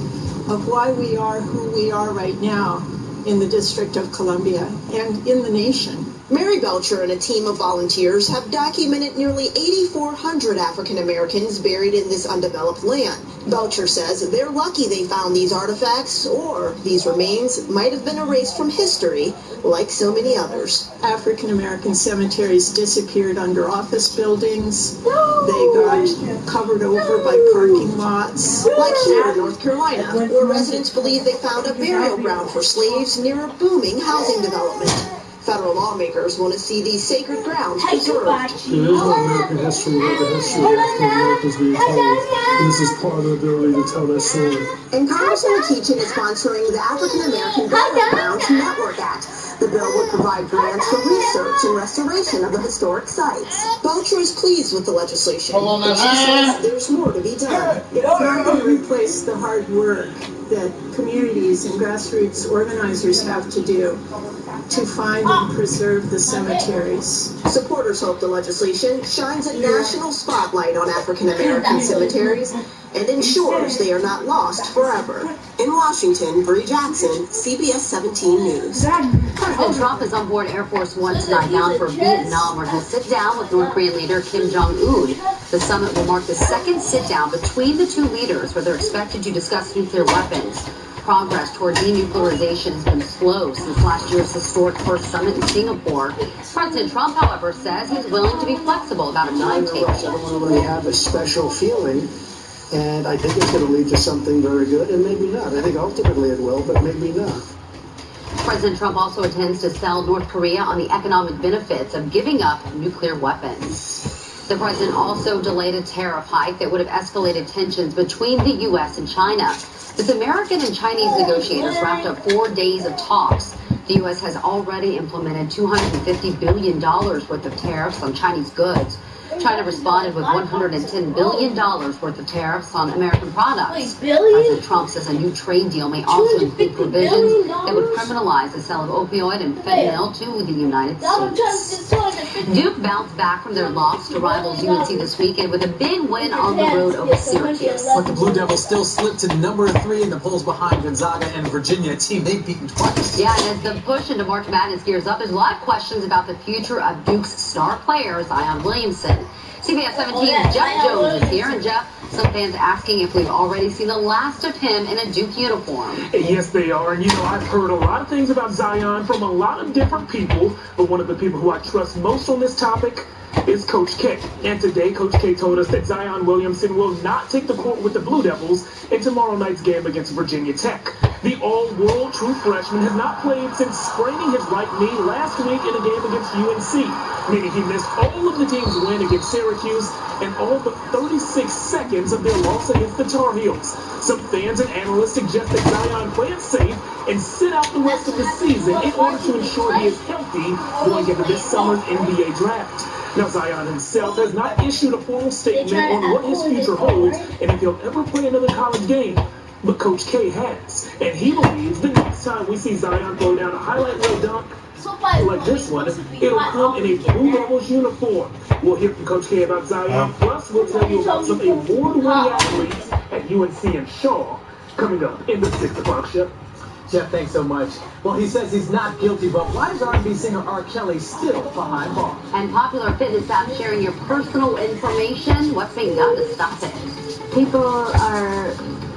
of why we are who we are right now in the District of Columbia and in the nation. Mary Belcher and a team of volunteers have documented nearly 8,400 African Americans buried in this undeveloped land. Belcher says they're lucky they found these artifacts, or these remains might have been erased from history, like so many others. African American cemeteries disappeared under office buildings. They got covered over by parking lots. Like here in North Carolina, where residents believe they found a burial ground for slaves near a booming housing development. Federal lawmakers want to see these sacred grounds preserved. There is no American history where the history of African Americans being told, and this is part of the ability to tell that story. And Congressman Keaton is sponsoring the African American Burial Grounds Network Act. The bill would provide grants for research and restoration of the historic sites. Belcher is pleased with the legislation, but she says there's more to be done. It's not going to replace the hard work that communities and grassroots organizers have to do. to find and preserve the cemeteries. Supporters hope the legislation shines a national spotlight on African American cemeteries and ensures they are not lost forever. In Washington, Bree Jackson, CBS 17 News. President Trump is on board Air Force One tonight, bound for Vietnam, where he'll sit down with North Korean leader Kim Jong-un. The summit will mark the second sit-down between the two leaders, where they're expected to discuss nuclear weapons. Progress toward denuclearization has been slow since last year's historic first summit in Singapore. President Trump, however, says he's willing to be flexible about a timetable. I don't really have a special feeling, and I think it's going to lead to something very good, and maybe not. I think ultimately it will, but maybe not. President Trump also intends to sell North Korea on the economic benefits of giving up nuclear weapons. The president also delayed a tariff hike that would have escalated tensions between the U.S. and China. As American and Chinese negotiators wrapped up 4 days of talks, the U.S. has already implemented $250 billion worth of tariffs on Chinese goods. China responded with $110 billion worth of tariffs on American products. President Trump says a new trade deal may also include provisions that would criminalize the sale of opioid and fentanyl to the United States. Duke bounced back from their loss to rivals UNC this weekend with a big win on the road over Syracuse. But the Blue Devils still slipped to number 3 in the polls behind Gonzaga and Virginia, a team they've beaten twice. Yeah, and as the push into March Madness gears up, there's a lot of questions about the future of Duke's star player, Zion Williamson. CBS 17's Jeff Jones is here, and Jeff, some fans asking if we've already seen the last of him in a Duke uniform. Yes, they are, and I've heard a lot of things about Zion from a lot of different people, but one of the people who I trust most on this topic is Coach K. And today, Coach K told us that Zion Williamson will not take the court with the Blue Devils in tomorrow night's game against Virginia Tech. The all-world true freshman has not played since spraining his right knee last week in a game against UNC, meaning he missed all of the team's win against Syracuse and all but 36 seconds of their loss against the Tar Heels. Some fans and analysts suggest that Zion play it safe and sit out the rest of the season in order to ensure he is healthy going into this summer's NBA draft. Now, Zion himself has not issued a formal statement on what his future holds and if he'll ever play another college game. But Coach K has, and he believes the next time we see Zion throw down a highlight reel dunk like this one, it'll come in a Blue Devils uniform. We'll hear from Coach K about Zion, plus we'll tell you about some award-winning athletes at UNC and Shaw coming up in the 6 o'clock show. Jeff, thanks so much. Well, he says he's not guilty, but why is R&B singer R. Kelly still behind bars? And popular fitness apps sharing your personal information. What's being done to stop it? People are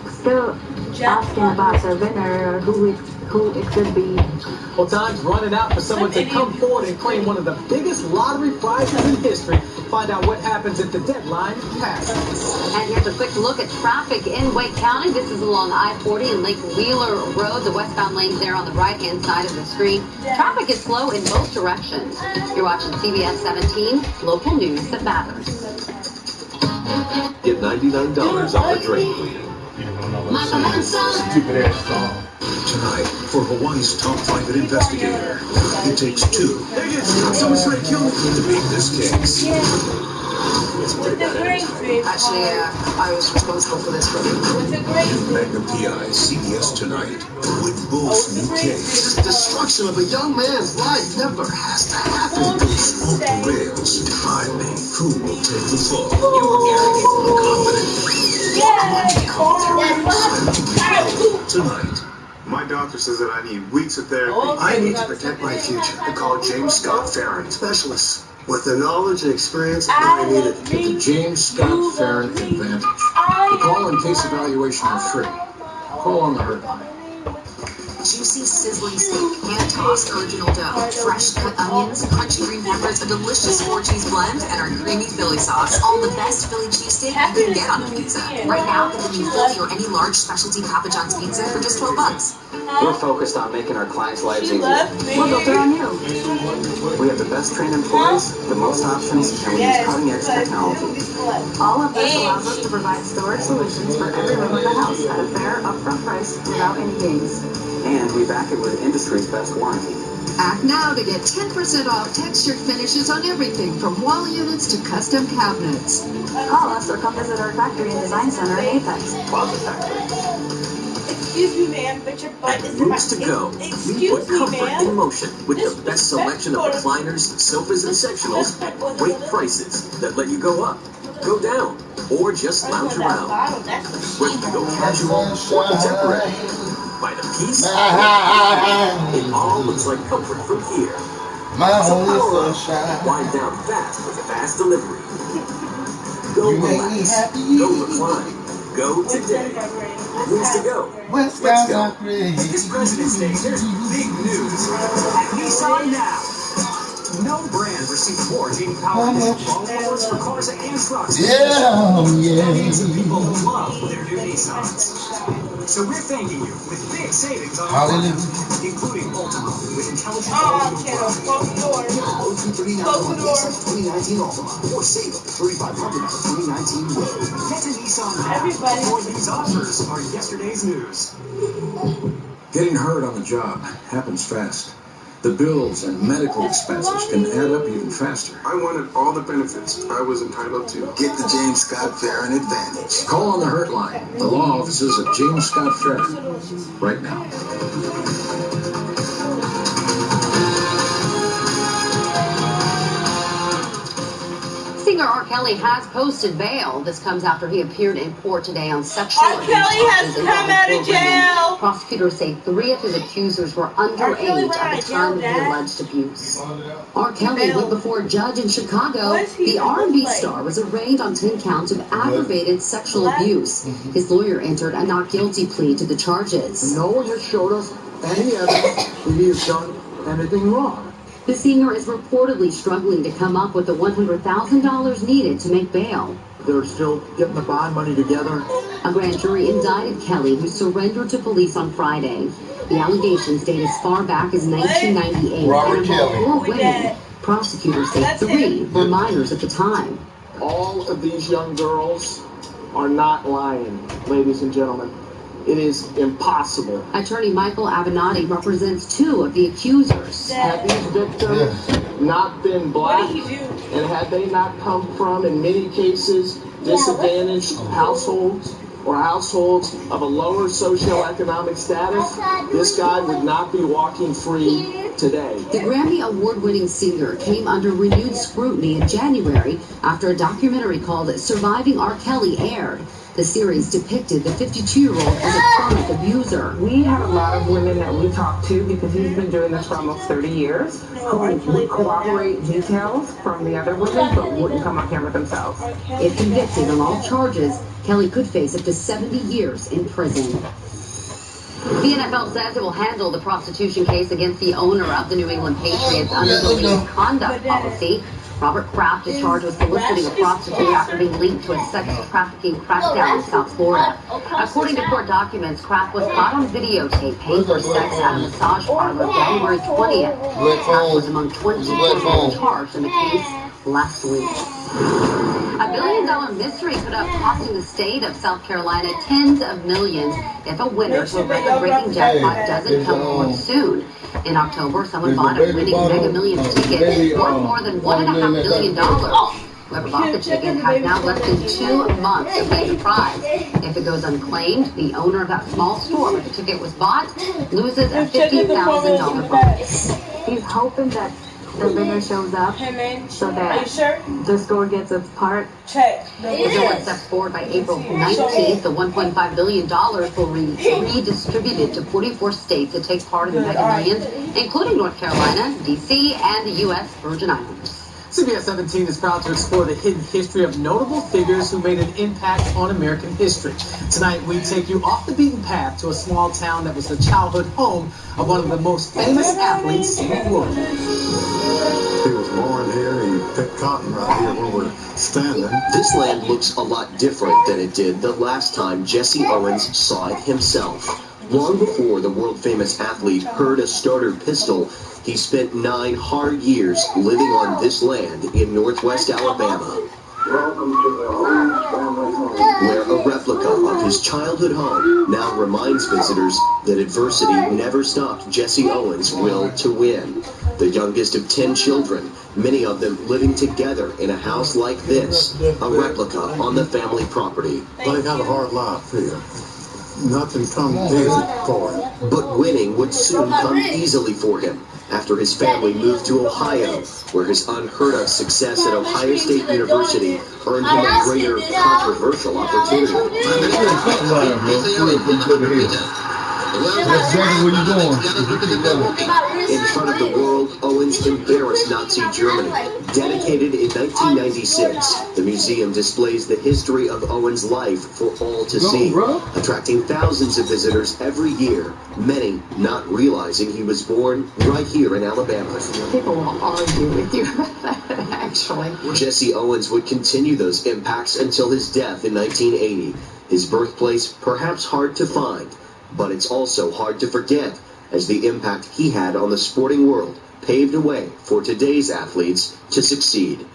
still asking about the winner, who it could be. Well, time's running out for someone to come forward and claim one of the biggest lottery prizes in history. Find out what happens if the deadline passes. And here's a quick look at traffic in Wake County. This is along I-40 and Lake Wheeler Road. The westbound lane's there on the right-hand side of the screen. Traffic is slow in both directions. You're watching CBS 17, local news that matters. Get $99 off a drain cleaner. Stupid ass song. Tonight, for Hawaii's top private investigator, it takes 2. Someone's trying to kill me to beat this case. Actually, I was responsible for this one. Magnum PI, CBS Tonight. With Bull's new case. The destruction of a young man's life never has to happen. Off the rails. Define me. Who will take the fall? You're confident. Tonight. My doctor says that I need weeks of therapy. I need to protect my future. I call James Scott Farron, specialist. With the knowledge and experience I needed. Get the James Scott Farron Advantage. The call and case evaluation are free. Call on the hotline. Juicy, sizzling steak, hand-tossed original dough, fresh cut onions, crunchy green peppers, a delicious 4-cheese blend, and our creamy Philly sauce. All the best Philly cheesesteak you can get on a pizza. Right now, get the new Philly or any large specialty Papa John's pizza for just $12. We're focused on making our clients' lives easier. We're built around you. We have the best trained employees, the most options, and we use cutting-edge technology. All of this allows us to provide storage solutions for every room of the house at a fair, upfront price without any gains. And we back it with industry's best warranty. Act now to get 10% off textured finishes on everything from wall units to custom cabinets. Call us or come visit our factory and design center in Apex. Plaza Factory. Excuse me, ma'am, but your butt is in my... Rooms to go. We put comfort in motion with the best selection of recliners, sofas, and sectionals at great prices that let you go up, go down, or just lounge around. Whether you go casual or contemporary, by the piece, it all looks like comfort from here. So power up, wind down fast with fast delivery. Go relax, go recline, go today. Rooms to go. Let's go. This President's Day, there's big news at Nissan now. No brand received more J.D. Power awards for cars and trucks. Millions of people love their new Nissans. So we're thanking you with big savings on our products, including Ultima with intelligent Close the door. Close the door. 2019 Ultima, or save up to $3,500 on 2019 Rogue. Get to Nissan now. Before these offers are yesterday's news. Getting hurt on the job happens fast. The bills and medical expenses can add up even faster. I wanted all the benefits I was entitled to. Get the James Scott Fair and Advantage. Call on the Hurt Line, the law offices of James Scott Fair, right now. Singer R. Kelly has posted bail. This comes after he appeared in court today on sexual R. Kelly has come out of jail. Prosecutors say 3 of his accusers were underage at the time of the alleged abuse. R. Kelly went before a judge in Chicago. The R&B star was arraigned on 10 counts of aggravated sexual abuse. His lawyer entered a not guilty plea to the charges. No one has showed us any evidence that he has done anything wrong. The singer is reportedly struggling to come up with the $100,000 needed to make bail. They're still getting the bond money together. A grand jury indicted Kelly, who surrendered to police on Friday. The allegations date as far back as 1998 and involve 4 women. Prosecutors say 3 were minors at the time. All of these young girls are not lying, ladies and gentlemen. It is impossible. Attorney Michael Avenatti represents 2 of the accusers. Had these victims not been black, and had they not come from, in many cases, disadvantaged households or households of a lower socioeconomic status, this guy would not be walking free today. The Grammy Award-winning singer came under renewed scrutiny in January after a documentary called Surviving R. Kelly aired. The series depicted the 52-year-old as a chronic abuser. We had a lot of women that we talked to, because he's been doing this for almost 30 years, who would corroborate details from the other women, but wouldn't come on camera themselves. If convicted on all charges, Kelly could face up to 70 years in prison. The NFL says it will handle the prostitution case against the owner of the New England Patriots under the league's conduct policy. Robert Kraft is charged with soliciting a prostitute after being linked to a sex trafficking crackdown in South Florida. According to court documents, Kraft was caught on videotape paying for sex at a massage parlor January 20th. Kraft was among 20 people charged in the case last week. A billion-dollar mystery could have costing the state of South Carolina tens of millions if a winner to a record-breaking jackpot doesn't come forth soon. In October, someone bought a winning Mega Millions ticket worth more than $1.5 billion. Whoever bought the ticket has now less than 2 months to pay the prize. If it goes unclaimed, the owner of that small store where the ticket was bought loses a $50,000 bonus. He's hoping that the winner shows up so that the store gets its part. If no one steps forward by April 19th, the $1.5 billion will be redistributed to 44 states that take part in the Mega Millions, including North Carolina, D.C., and the U.S. Virgin Islands. CBS 17 is proud to explore the hidden history of notable figures who made an impact on American history. Tonight, we take you off the beaten path to a small town that was the childhood home of one of the most famous athletes in the world. He was born here. He picked cotton right here where we're standing. This land looks a lot different than it did the last time Jesse Owens saw it himself. Long before the world-famous athlete heard a starter pistol, he spent 9 hard years living on this land in northwest Alabama, where a replica of his childhood home now reminds visitors that adversity never stopped Jesse Owens' will to win. The youngest of 10 children, many of them living together in a house like this, a replica on the family property. But he had a hard life here. nothing comes easy for him. But winning would soon come easily for him after his family moved to Ohio, where his unheard-of success at Ohio State University earned him a greater controversial opportunity. That's exactly where you're going. In front of the world, Owens embarrassed Nazi Germany. Dedicated in 1996, the museum displays the history of Owens' life for all to see, attracting thousands of visitors every year, many not realizing he was born right here in Alabama. People will argue with you about that, actually. Jesse Owens would continue those impacts until his death in 1980. His birthplace perhaps hard to find, but it's also hard to forget, as the impact he had on the sporting world paved a way for today's athletes to succeed.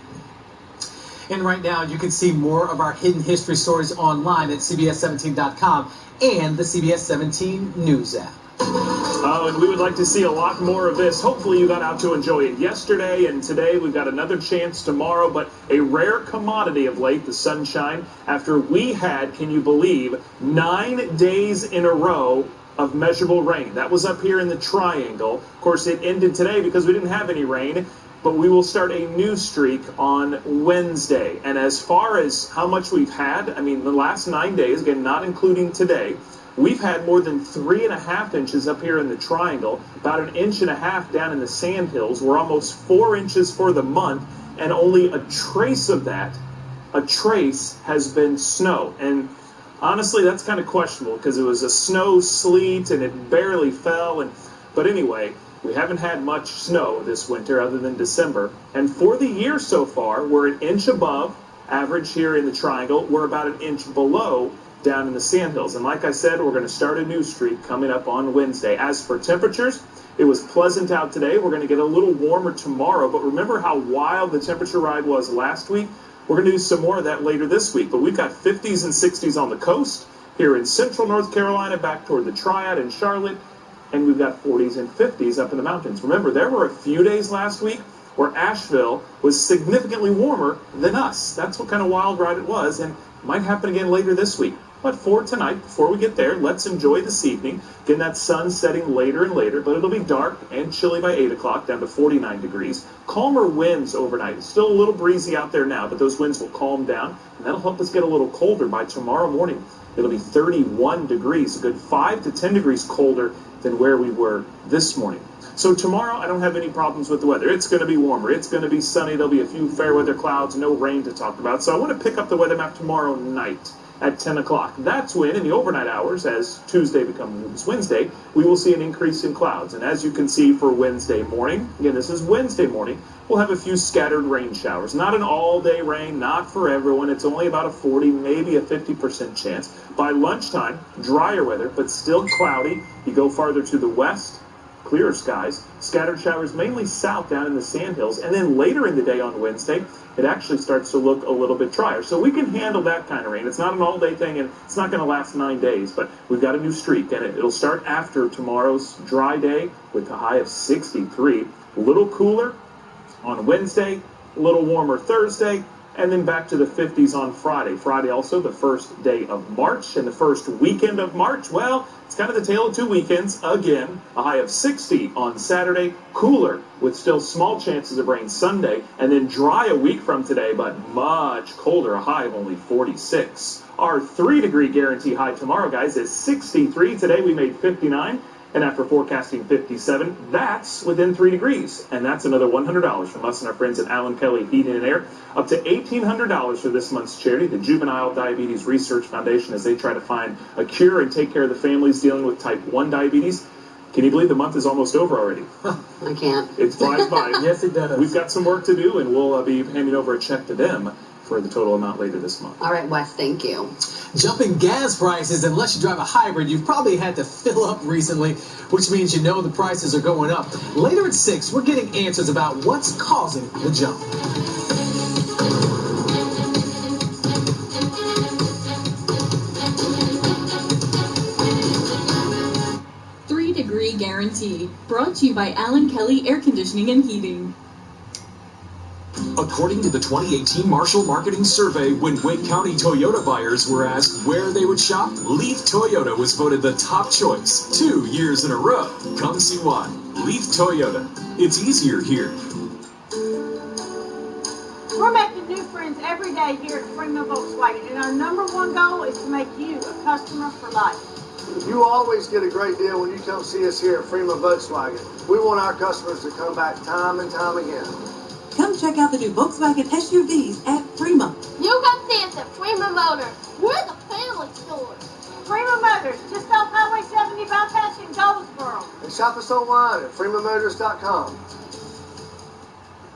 And right now, you can see more of our hidden history stories online at CBS17.com and the CBS 17 News app. Oh, and we would like to see a lot more of this. Hopefully you got out to enjoy it yesterday, and today we've got another chance tomorrow, but a rare commodity of late, the sunshine, after we had, can you believe, 9 days in a row of measurable rain. That was up here in the Triangle. Of course, it ended today because we didn't have any rain, but we will start a new streak on Wednesday. And as far as how much we've had, I mean, the last 9 days, again, not including today, we've had more than 3.5 inches up here in the Triangle, about 1.5 inches down in the Sandhills. We're almost 4 inches for the month, and only a trace of that, has been snow. And honestly, that's kind of questionable because it was a snow sleet and it barely fell. But anyway, we haven't had much snow this winter other than December. And for the year so far, we're 1 inch above average here in the Triangle. We're about 1 inch below down in the Sandhills. And like I said, we're going to start a new streak coming up on Wednesday. As for temperatures, it was pleasant out today. We're going to get a little warmer tomorrow. But remember how wild the temperature ride was last week? We're going to do some more of that later this week. But we've got 50s and 60s on the coast, here in central North Carolina, back toward the Triad and Charlotte. And we've got 40s and 50s up in the mountains. Remember, there were a few days last week where Asheville was significantly warmer than us. That's what kind of wild ride it was, and it might happen again later this week. But for tonight, before we get there, let's enjoy this evening. Again, that sun setting later and later, but it'll be dark and chilly by 8 o'clock, down to 49 degrees. Calmer winds overnight. It's still a little breezy out there now, but those winds will calm down, and that'll help us get a little colder by tomorrow morning. It'll be 31 degrees, a good 5 to 10 degrees colder than where we were this morning. So tomorrow, I don't have any problems with the weather. It's going to be warmer. It's going to be sunny. There'll be a few fair weather clouds, no rain to talk about. So I want to pick up the weather map tomorrow night at 10 o'clock. That's when, in the overnight hours, as Tuesday becomes Wednesday, we will see an increase in clouds. And as you can see for Wednesday morning, again, this is Wednesday morning, we'll have a few scattered rain showers. Not an all-day rain, not for everyone. It's only about a 40, maybe a 50% chance. By lunchtime, drier weather, but still cloudy. You go farther to the west, clearer skies, scattered showers mainly south down in the Sandhills, and then later in the day on Wednesday, it actually starts to look a little bit drier. So we can handle that kind of rain. It's not an all-day thing, and it's not going to last 9 days, but we've got a new streak, and it'll start after tomorrow's dry day with a high of 63. A little cooler on Wednesday, a little warmer Thursday, and then back to the 50s on Friday. Friday also the first day of March, and the first weekend of March, well, it's kind of the tale of two weekends. Again, a high of 60 on Saturday, cooler with still small chances of rain Sunday, and then dry a week from today, but much colder, a high of only 46. Our 3-degree guarantee high tomorrow, guys, is 63. Today we made 59. And after forecasting 57, that's within 3 degrees. And that's another $100 from us and our friends at Allen Kelly Heating and Air. Up to $1,800 for this month's charity, the Juvenile Diabetes Research Foundation, as they try to find a cure and take care of the families dealing with type 1 diabetes. Can you believe the month is almost over already? I can't. It flies by. Yes, it does. We've got some work to do, and we'll be handing over a check to them for the total amount later this month. All right, Wes, thank you. Jumping gas prices, unless you drive a hybrid, you've probably had to fill up recently, which means you know the prices are going up. Later at 6, we're getting answers about what's causing the jump. Three-degree guarantee, brought to you by Allen Kelly Air Conditioning and Heating. According to the 2018 Marshall Marketing Survey, when Wake County Toyota buyers were asked where they would shop, Leaf Toyota was voted the top choice 2 years in a row. Come see why. Leaf Toyota. It's easier here. We're making new friends every day here at Freeman Volkswagen, and our #1 goal is to make you a customer for life. You always get a great deal when you come see us here at Freeman Volkswagen. We want our customers to come back time and time again. Come check out the new Volkswagen SUVs at Freeman. You come see us at Freeman Motors. We're the family store. Freeman Motors, just off Highway 70 bypass in Goldsboro. And shop us online at freemanmotors.com.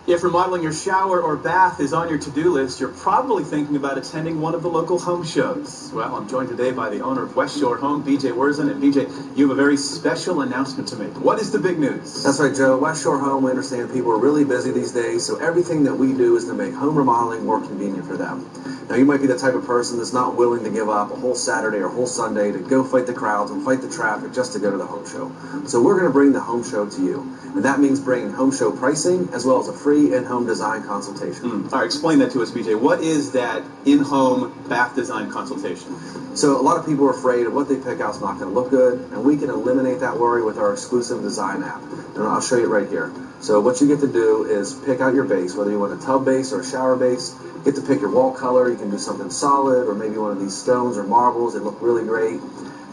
If remodeling your shower or bath is on your to-do list, you're probably thinking about attending one of the local home shows. Well, I'm joined today by the owner of West Shore Home, BJ Wurzin. And BJ, you have a very special announcement to make. What is the big news? That's right, Joe. West Shore Home, we understand people are really busy these days, so everything that we do is to make home remodeling more convenient for them. Now, you might be the type of person that's not willing to give up a whole Saturday or a whole Sunday to go fight the crowds and fight the traffic just to go to the home show. So we're going to bring the home show to you. And that means bringing home show pricing as well as a free in-home design consultation. All right, explain that to us, BJ. What is that in-home bath design consultation? So a lot of people are afraid of what they pick out is not going to look good, and we can eliminate that worry with our exclusive design app. And I'll show you it right here. So what you get to do is pick out your base, whether you want a tub base or a shower base. You get to pick your wall color. You can do something solid or maybe one of these stones or marbles that look really great.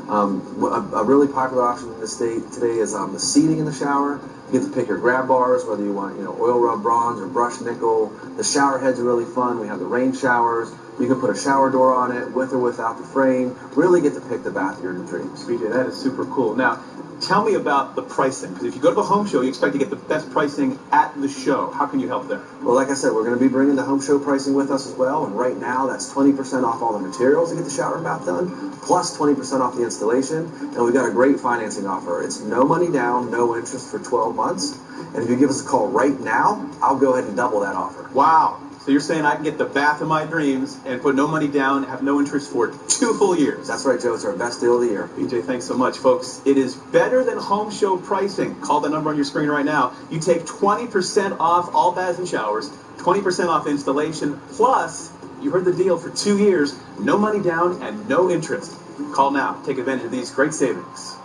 A really popular option in the state today is the seating in the shower. You get to pick your grab bars, whether you want oil rub bronze or brushed nickel. The shower heads are really fun. We have the rain showers. You can put a shower door on it with or without the frame. Really get to pick the bath of your dreams. BJ, that is super cool. Now, tell me about the pricing, because if you go to a home show, you expect to get the best pricing at the show. How can you help there? Well, like I said, we're going to be bringing the home show pricing with us as well, and right now that's 20% off all the materials to get the shower and bath done, plus 20% off the installation, and we've got a great financing offer. It's no money down, no interest for 12 months, and if you give us a call right now, I'll go ahead and double that offer. Wow. So you're saying I can get the bath of my dreams and put no money down, have no interest for 2 full years? That's right, Joe. It's our best deal of the year. BJ, thanks so much, folks. It is better than home show pricing. Call the number on your screen right now. You take 20% off all baths and showers, 20% off installation, plus, you heard the deal, for 2 years, no money down and no interest. Call now. Take advantage of these great savings.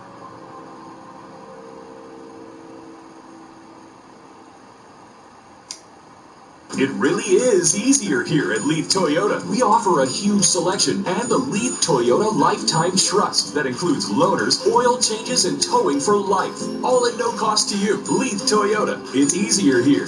It really is easier here at Leaf Toyota. We offer a huge selection and the Leaf Toyota Lifetime Trust that includes loaners, oil changes, and towing for life. All at no cost to you. Leaf Toyota. It's easier here.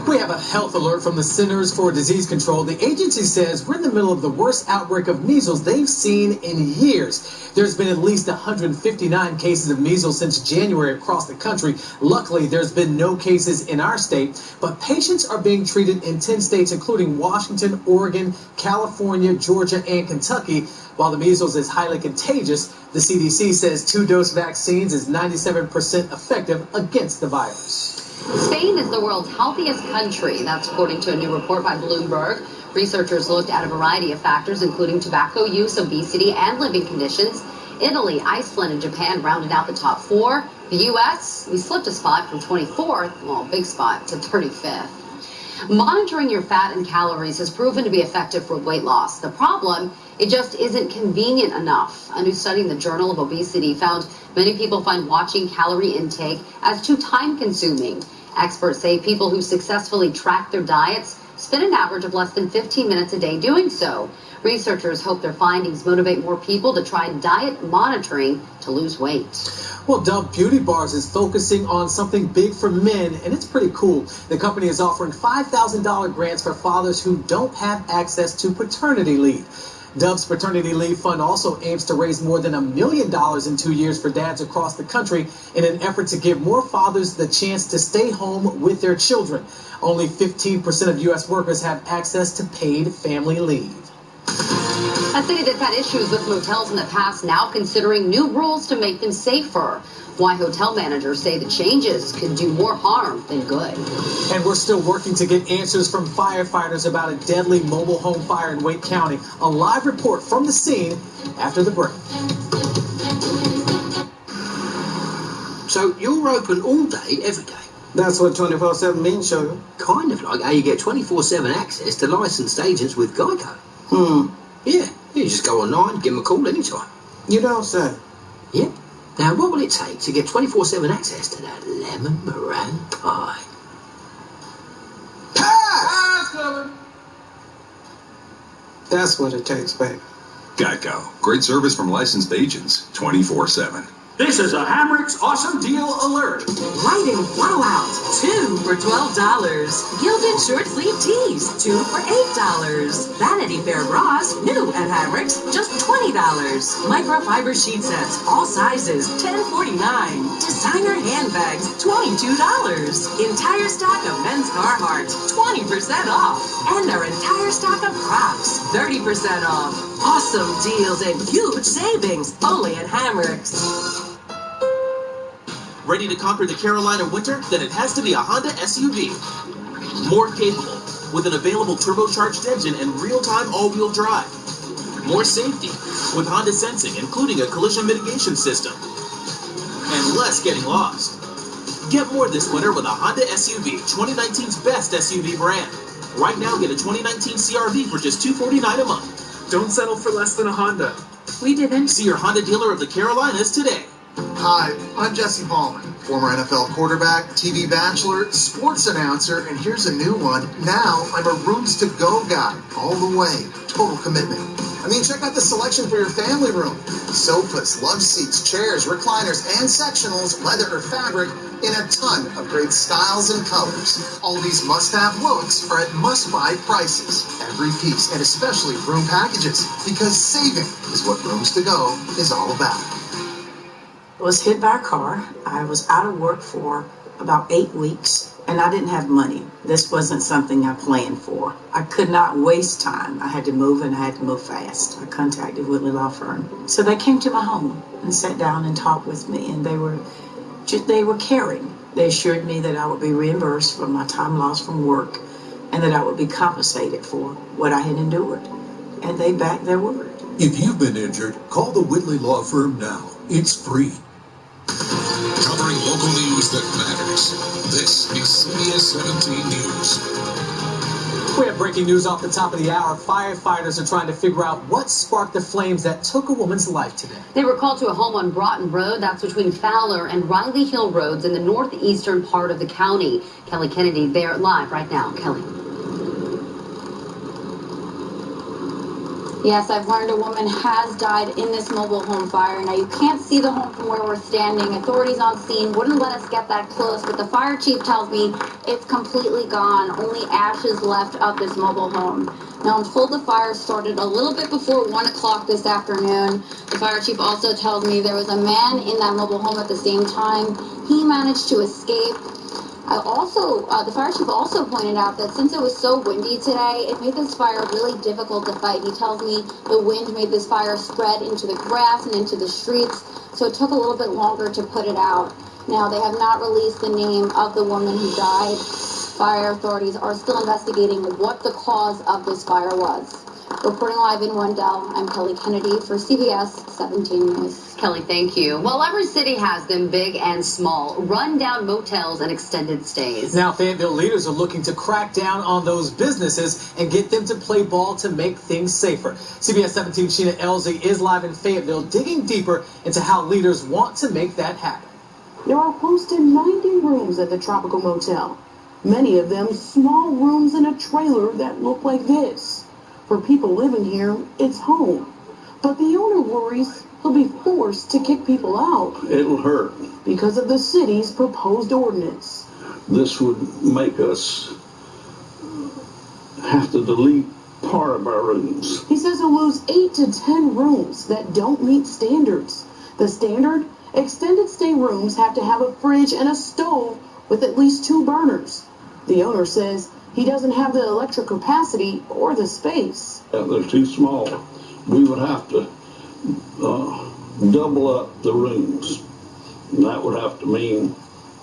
We have a health alert from the Centers for Disease Control. The agency says we're in the middle of the worst outbreak of measles they've seen in years. There's been at least 159 cases of measles since January across the country. Luckily, there's been no cases in our state, but patients are being treated in 10 states, including Washington, Oregon, California, Georgia, and Kentucky. While the measles is highly contagious, the CDC says 2-dose vaccines is 97% effective against the virus. Spain is the world's healthiest country. That's according to a new report by Bloomberg. Researchers looked at a variety of factors, including tobacco use, obesity, and living conditions. Italy, Iceland, and Japan rounded out the top 4. The U.S., we slipped a spot from 24th, well, big spot, to 35th. Monitoring your fat and calories has proven to be effective for weight loss. The problem, it just isn't convenient enough. A new study in the Journal of Obesity found many people find watching calorie intake as too time-consuming. Experts say people who successfully track their diets spend an average of less than 15 minutes a day doing so. Researchers hope their findings motivate more people to try diet monitoring to lose weight. Well, Dove Beauty Bars is focusing on something big for men, and it's pretty cool. The company is offering $5,000 grants for fathers who don't have access to paternity leave. Dove's Paternity Leave Fund also aims to raise more than $1 million in 2 years for dads across the country in an effort to give more fathers the chance to stay home with their children. Only 15% of U.S. workers have access to paid family leave. A city that's had issues with motels in the past now considering new rules to make them safer. Why hotel managers say the changes could do more harm than good. And we're still working to get answers from firefighters about a deadly mobile home fire in Wake County. A live report from the scene after the break. So you're open all day, every day? That's what 24/7 means, sugar. Kind of like how you get 24/7 access to licensed agents with Geico. Yeah, you just go online, give them a call anytime. You don't say. Yeah. Now, what will it take to get 24/7 access to that lemon meringue pie? Pie's coming. That's what it takes, baby. Geico. Great service from licensed agents 24/7. This is a Hamrick's Awesome Deal Alert. Lighting blowout, 2 for $12. Gilded short sleeve tees, 2 for $8. Vanity Fair bras, new at Hamrick's, just $20. Microfiber sheet sets, all sizes, $10.49. Designer handbags, $22. Entire stock of men's Carhartt, 20% off. And our entire stock of Crocs, 30% off. Awesome deals and huge savings, only at Hamrick's. Ready to conquer the Carolina winter? Then it has to be a Honda SUV. More capable, with an available turbocharged engine and real-time all-wheel drive. More safety, with Honda Sensing, including a collision mitigation system. And less getting lost. Get more this winter with a Honda SUV, 2019's best SUV brand. Right now, get a 2019 CR-V for just $249 a month. Don't settle for less than a Honda. We didn't. See your Honda dealer of the Carolinas today. Hi, I'm Jesse Ballman, former NFL quarterback, TV bachelor, sports announcer, and here's a new one. Now I'm a rooms to go guy, all the way, total commitment. I mean, check out the selection for your family room. Sofas, love seats, chairs, recliners, and sectionals, leather or fabric, in a ton of great styles and colors. All these must-have looks are at must-buy prices. Every piece, and especially room packages, because saving is what Rooms to Go is all about. Was hit by a car. I was out of work for about 8 weeks, and I didn't have money. This wasn't something I planned for. I could not waste time. I had to move, and I had to move fast. I contacted Whitley Law Firm. So they came to my home and sat down and talked with me, and they were caring. They assured me that I would be reimbursed for my time lost from work, and that I would be compensated for what I had endured. And they backed their word. If you've been injured, call the Whitley Law Firm now. It's free. Covering local news that matters. This is CBS 17 News. We have breaking news off the top of the hour. Firefighters are trying to figure out what sparked the flames that took a woman's life today. They were called to a home on Broughton Road. That's between Fowler and Riley Hill Roads in the northeastern part of the county. Kelly Kennedy there live right now. Kelly. Yes, I've learned a woman has died in this mobile home fire. Now, you can't see the home from where we're standing. Authorities on scene wouldn't let us get that close, but the fire chief tells me it's completely gone. Only ashes left of this mobile home. Now, I'm told the fire started a little bit before 1 o'clock this afternoon. The fire chief also tells me there was a man in that mobile home at the same time. He managed to escape. The fire chief also pointed out that since it was so windy today, it made this fire really difficult to fight. He tells me the wind made this fire spread into the grass and into the streets, so it took a little bit longer to put it out. Now, they have not released the name of the woman who died. Fire authorities are still investigating what the cause of this fire was. Reporting live in Wendell, I'm Kelly Kennedy for CBS 17 News. Kelly, thank you. Well, every city has them, big and small, run-down motels and extended stays. Now, Fayetteville leaders are looking to crack down on those businesses and get them to play ball to make things safer. CBS 17 Sheena Elzey is live in Fayetteville, digging deeper into how leaders want to make that happen. There are close to 90 rooms at the Tropical Motel. Many of them small rooms in a trailer that look like this. For people living here, it's home. But the owner worries he'll be forced to kick people out. It'll hurt. Because of the city's proposed ordinance. This would make us have to delete part of our rooms. He says he'll lose 8 to 10 rooms that don't meet standards. The standard? Extended stay rooms have to have a fridge and a stove with at least 2 burners. The owner says he doesn't have the electric capacity or the space. They're too small. We would have to double up the rooms. And that would have to mean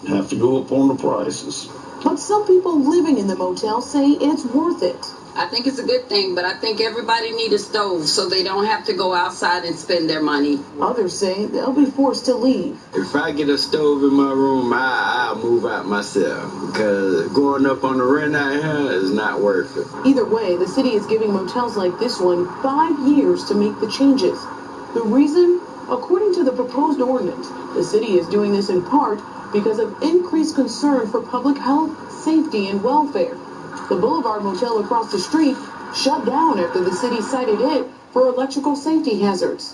have to go up on the prices. But some people living in the motel say it's worth it. I think it's a good thing, but I think everybody needs a stove so they don't have to go outside and spend their money. Others say they'll be forced to leave. If I get a stove in my room, I'll move out myself, because going up on the rent out here is not worth it. Either way, the city is giving motels like this one 5 years to make the changes. The reason? According to the proposed ordinance, the city is doing this in part because of increased concern for public health, safety, and welfare. The Boulevard Motel across the street shut down after the city cited it for electrical safety hazards.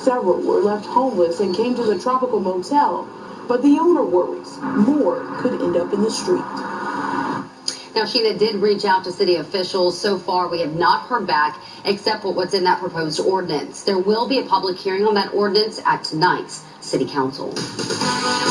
Several were left homeless and came to the Tropical Motel, but the owner worries more could end up in the street. Now, Sheena did reach out to city officials. So far, we have not heard back except for what's in that proposed ordinance. There will be a public hearing on that ordinance at tonight's City Council.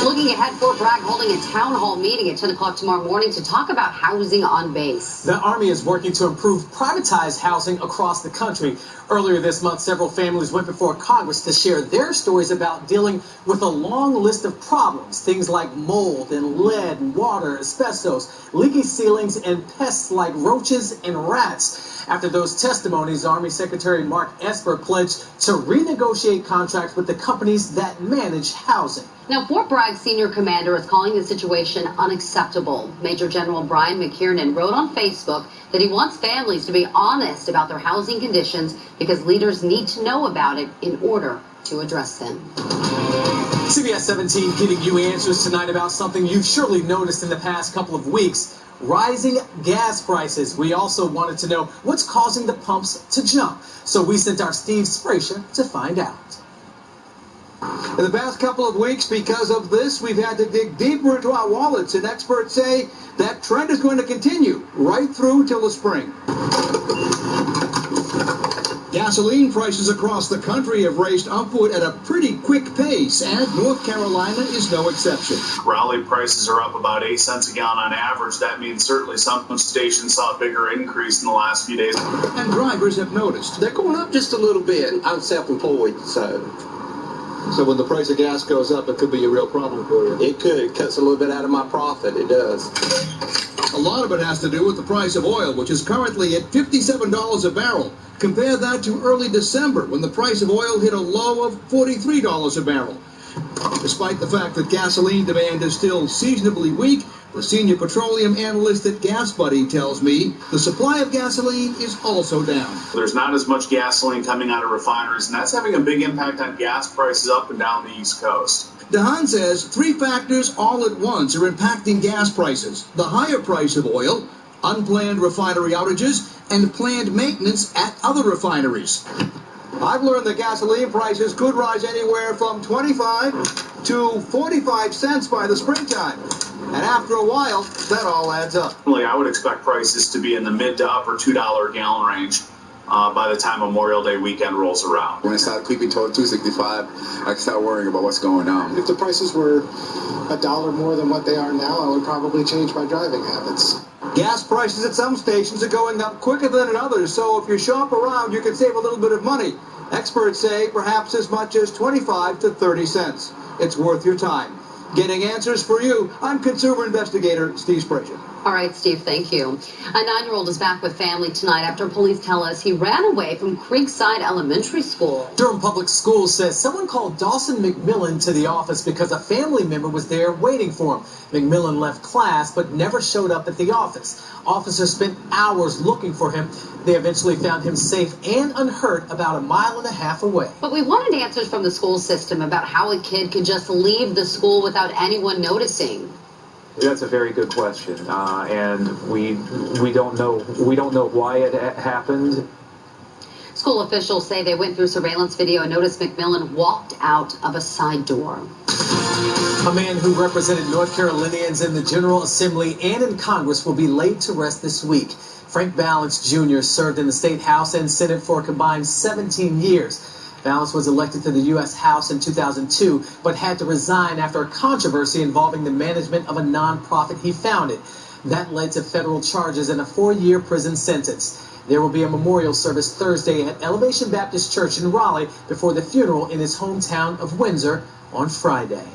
Looking ahead, Fort Bragg holding a town hall meeting at 10 o'clock tomorrow morning to talk about housing on base. The Army is working to improve privatized housing across the country. Earlier this month, several families went before Congress to share their stories about dealing with a long list of problems, things like mold and lead and water, asbestos, leaky ceilings, and pests like roaches and rats. After those testimonies, Army Secretary Mark Esper pledged to renegotiate contracts with the companies that manage housing. Now, Fort Bragg senior commander is calling the situation unacceptable. Major General Brian McKiernan wrote on Facebook that he wants families to be honest about their housing conditions because leaders need to know about it in order to address them. CBS 17 giving you answers tonight about something you've surely noticed in the past couple of weeks: rising gas prices. We also wanted to know what's causing the pumps to jump. So we sent our Steve Spracher to find out. In the past couple of weeks, because of this, we've had to dig deeper into our wallets, and experts say that trend is going to continue right through till the spring. Gasoline prices across the country have raced upward at a pretty quick pace, and North Carolina is no exception. Raleigh prices are up about 8 cents a gallon on average. That means certainly some stations saw a bigger increase in the last few days. And drivers have noticed. They're going up just a little bit. I'm self-employed, So when the price of gas goes up, it could be a real problem for you. It could. It cuts a little bit out of my profit. It does. A lot of it has to do with the price of oil, which is currently at $57 a barrel. Compare that to early December, when the price of oil hit a low of $43 a barrel. Despite the fact that gasoline demand is still seasonably weak, the senior petroleum analyst at Gas Buddy tells me the supply of gasoline is also down. There's not as much gasoline coming out of refineries, and that's having a big impact on gas prices up and down the East Coast. DeHaan says 3 factors all at once are impacting gas prices: the higher price of oil, unplanned refinery outages, and planned maintenance at other refineries. I've learned that gasoline prices could rise anywhere from 25 to 45 cents by the springtime. And after a while, that all adds up. I would expect prices to be in the mid to upper $2 a gallon range by the time Memorial Day weekend rolls around. When it started creeping toward $2.65, I started worrying about what's going on. If the prices were $1 more than what they are now, I would probably change my driving habits. Gas prices at some stations are going up quicker than at others, so if you shop around, you can save a little bit of money. Experts say perhaps as much as 25 to 30 cents. It's worth your time. Getting answers for you, I'm consumer investigator Steve Spracher. All right, Steve, thank you. A 9-year-old is back with family tonight after police tell us he ran away from Creekside Elementary School. Durham Public Schools says someone called Dawson McMillan to the office because a family member was there waiting for him. McMillan left class but never showed up at the office. Officers spent hours looking for him. They eventually found him safe and unhurt about 1.5 miles away. But we wanted answers from the school system about how a kid could just leave the school without anyone noticing. That's a very good question, and we don't know why it happened. School officials say they went through surveillance video and noticed McMillan walked out of a side door. A man who represented North Carolinians in the General Assembly and in Congress will be laid to rest this week. Frank Balance Jr. served in the State House and Senate for a combined 17 years. Balance was elected to the U.S. House in 2002, but had to resign after a controversy involving the management of a nonprofit he founded. That led to federal charges and a 4-year prison sentence. There will be a memorial service Thursday at Elevation Baptist Church in Raleigh before the funeral in his hometown of Windsor on Friday.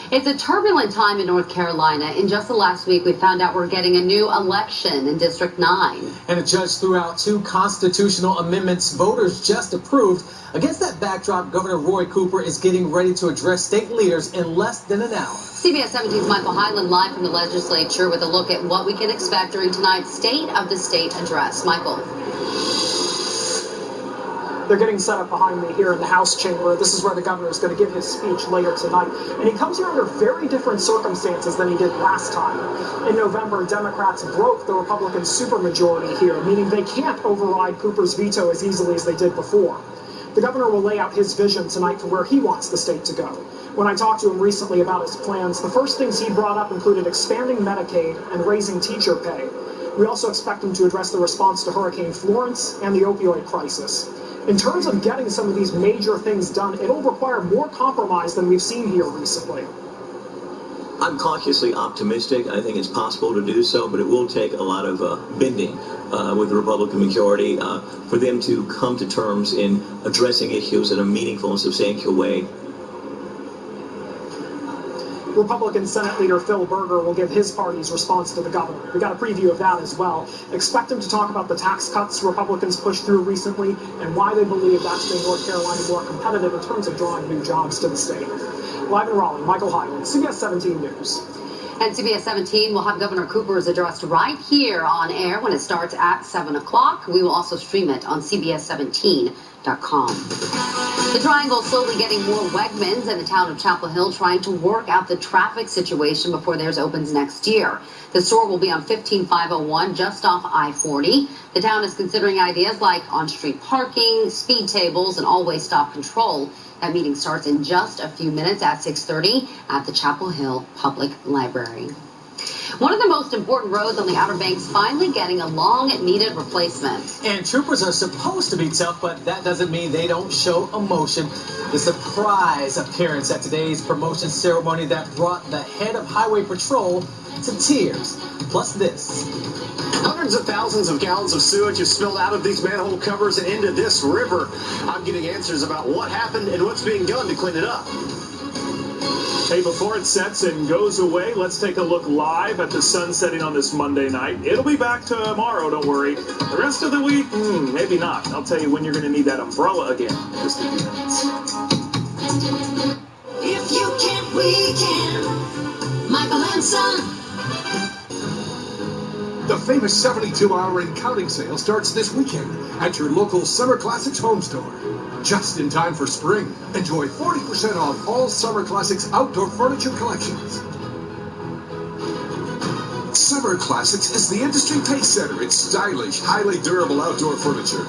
It's a turbulent time in North Carolina. In just the last week, we found out we're getting a new election in District 9. And a judge threw out 2 constitutional amendments voters just approved. Against that backdrop, Governor Roy Cooper is getting ready to address state leaders in less than an hour. CBS 17's Michael Hyland live from the legislature with a look at what we can expect during tonight's State of the State address. Michael. They're getting set up behind me here in the House chamber. This is where the governor is going to give his speech later tonight. And he comes here under very different circumstances than he did last time. In November, Democrats broke the Republican supermajority here, meaning they can't override Cooper's veto as easily as they did before. The governor will lay out his vision tonight for where he wants the state to go. When I talked to him recently about his plans, the first things he brought up included expanding Medicaid and raising teacher pay. We also expect him to address the response to Hurricane Florence and the opioid crisis. In terms of getting some of these major things done, it'll require more compromise than we've seen here recently. I'm cautiously optimistic. I think it's possible to do so, but it will take a lot of bending with the Republican majority for them to come to terms in addressing issues in a meaningful and substantial way. Republican Senate Leader Phil Berger will give his party's response to the governor. We got a preview of that as well. Expect him to talk about the tax cuts Republicans pushed through recently and why they believe that's made North Carolina more competitive in terms of drawing new jobs to the state. Live in Raleigh, Michael Hyland, CBS 17 News. And CBS 17 will have Governor Cooper's address right here on air when it starts at 7 o'clock. We will also stream it on CBS17.com. The Triangle slowly getting more Wegmans in the town of Chapel Hill, trying to work out the traffic situation before theirs opens next year. The store will be on 15501 just off I-40. The town is considering ideas like on-street parking, speed tables, and all-way stop control. That meeting starts in just a few minutes at 6:30 at the Chapel Hill Public Library. One of the most important roads on the Outer Banks finally getting a long-needed replacement. And troopers are supposed to be tough, but that doesn't mean they don't show emotion. The surprise appearance at today's promotion ceremony that brought the head of Highway Patrol to tears. Plus this. Hundreds of thousands of gallons of sewage have spilled out of these manhole covers and into this river. I'm getting answers about what happened and what's being done to clean it up. Hey, before it sets and goes away, let's take a look live at the sun setting on this Monday night. It'll be back tomorrow, don't worry. The rest of the week, maybe not. I'll tell you when you're going to need that umbrella again in just a few minutes. If you can't, we can. Michael and Son. The famous 72-hour and counting sale starts this weekend at your local Summer Classics home store. Just in time for spring, enjoy 40% off all Summer Classics outdoor furniture collections. Summer Classics is the industry pace setter in stylish, highly durable outdoor furniture.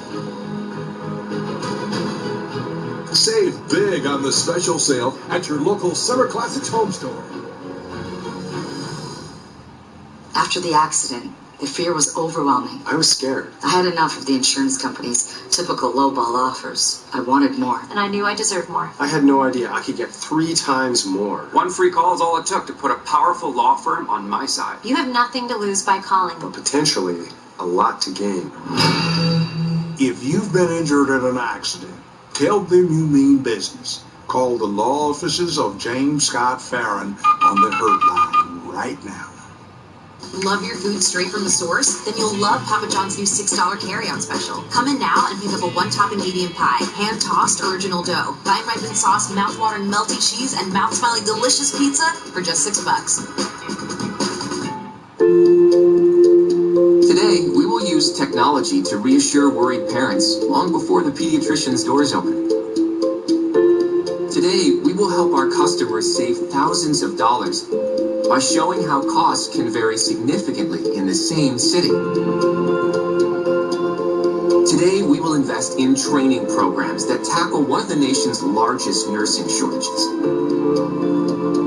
Save big on the special sale at your local Summer Classics home store. After the accident, the fear was overwhelming. I was scared. I had enough of the insurance company's typical lowball offers. I wanted more. And I knew I deserved more. I had no idea I could get 3 times more. One free call is all it took to put a powerful law firm on my side. You have nothing to lose by calling. But potentially a lot to gain. If you've been injured in an accident, tell them you mean business. Call the law offices of James Scott Farron on the Hurt Line right now. Love your food straight from the source? Then you'll love Papa John's new $6 carry-on special. Come in now and pick up a 1-topping medium pie, hand-tossed original dough, vine-ripened sauce, mouth-watering melty cheese, and mouth-smiling delicious pizza for just $6. Today, we will use technology to reassure worried parents long before the pediatrician's doors open. Today, we will help our customers save thousands of dollars by showing how costs can vary significantly in the same city. Today, we will invest in training programs that tackle one of the nation's largest nursing shortages.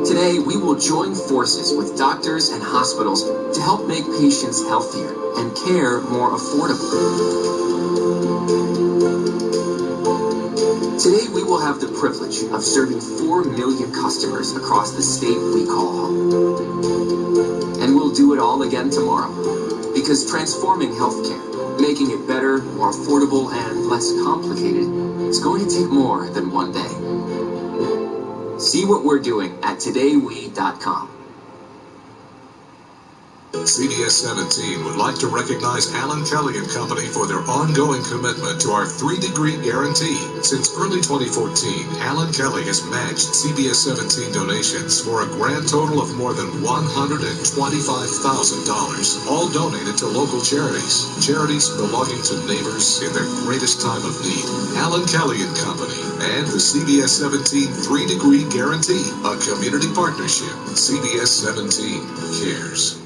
Today, we will join forces with doctors and hospitals to help make patients healthier and care more affordable. Today, we will have the privilege of serving 4 million customers across the state we call home. And we'll do it all again tomorrow, because transforming healthcare, making it better, more affordable, and less complicated is going to take more than one day. See what we're doing at todaywe.com. CBS 17 would like to recognize Alan Kelly and Company for their ongoing commitment to our 3-degree guarantee. Since early 2014, Alan Kelly has matched CBS 17 donations for a grand total of more than $125,000, all donated to local charities. Charities belonging to neighbors in their greatest time of need. Alan Kelly and Company and the CBS 17 3-degree guarantee, a community partnership. CBS 17 cares.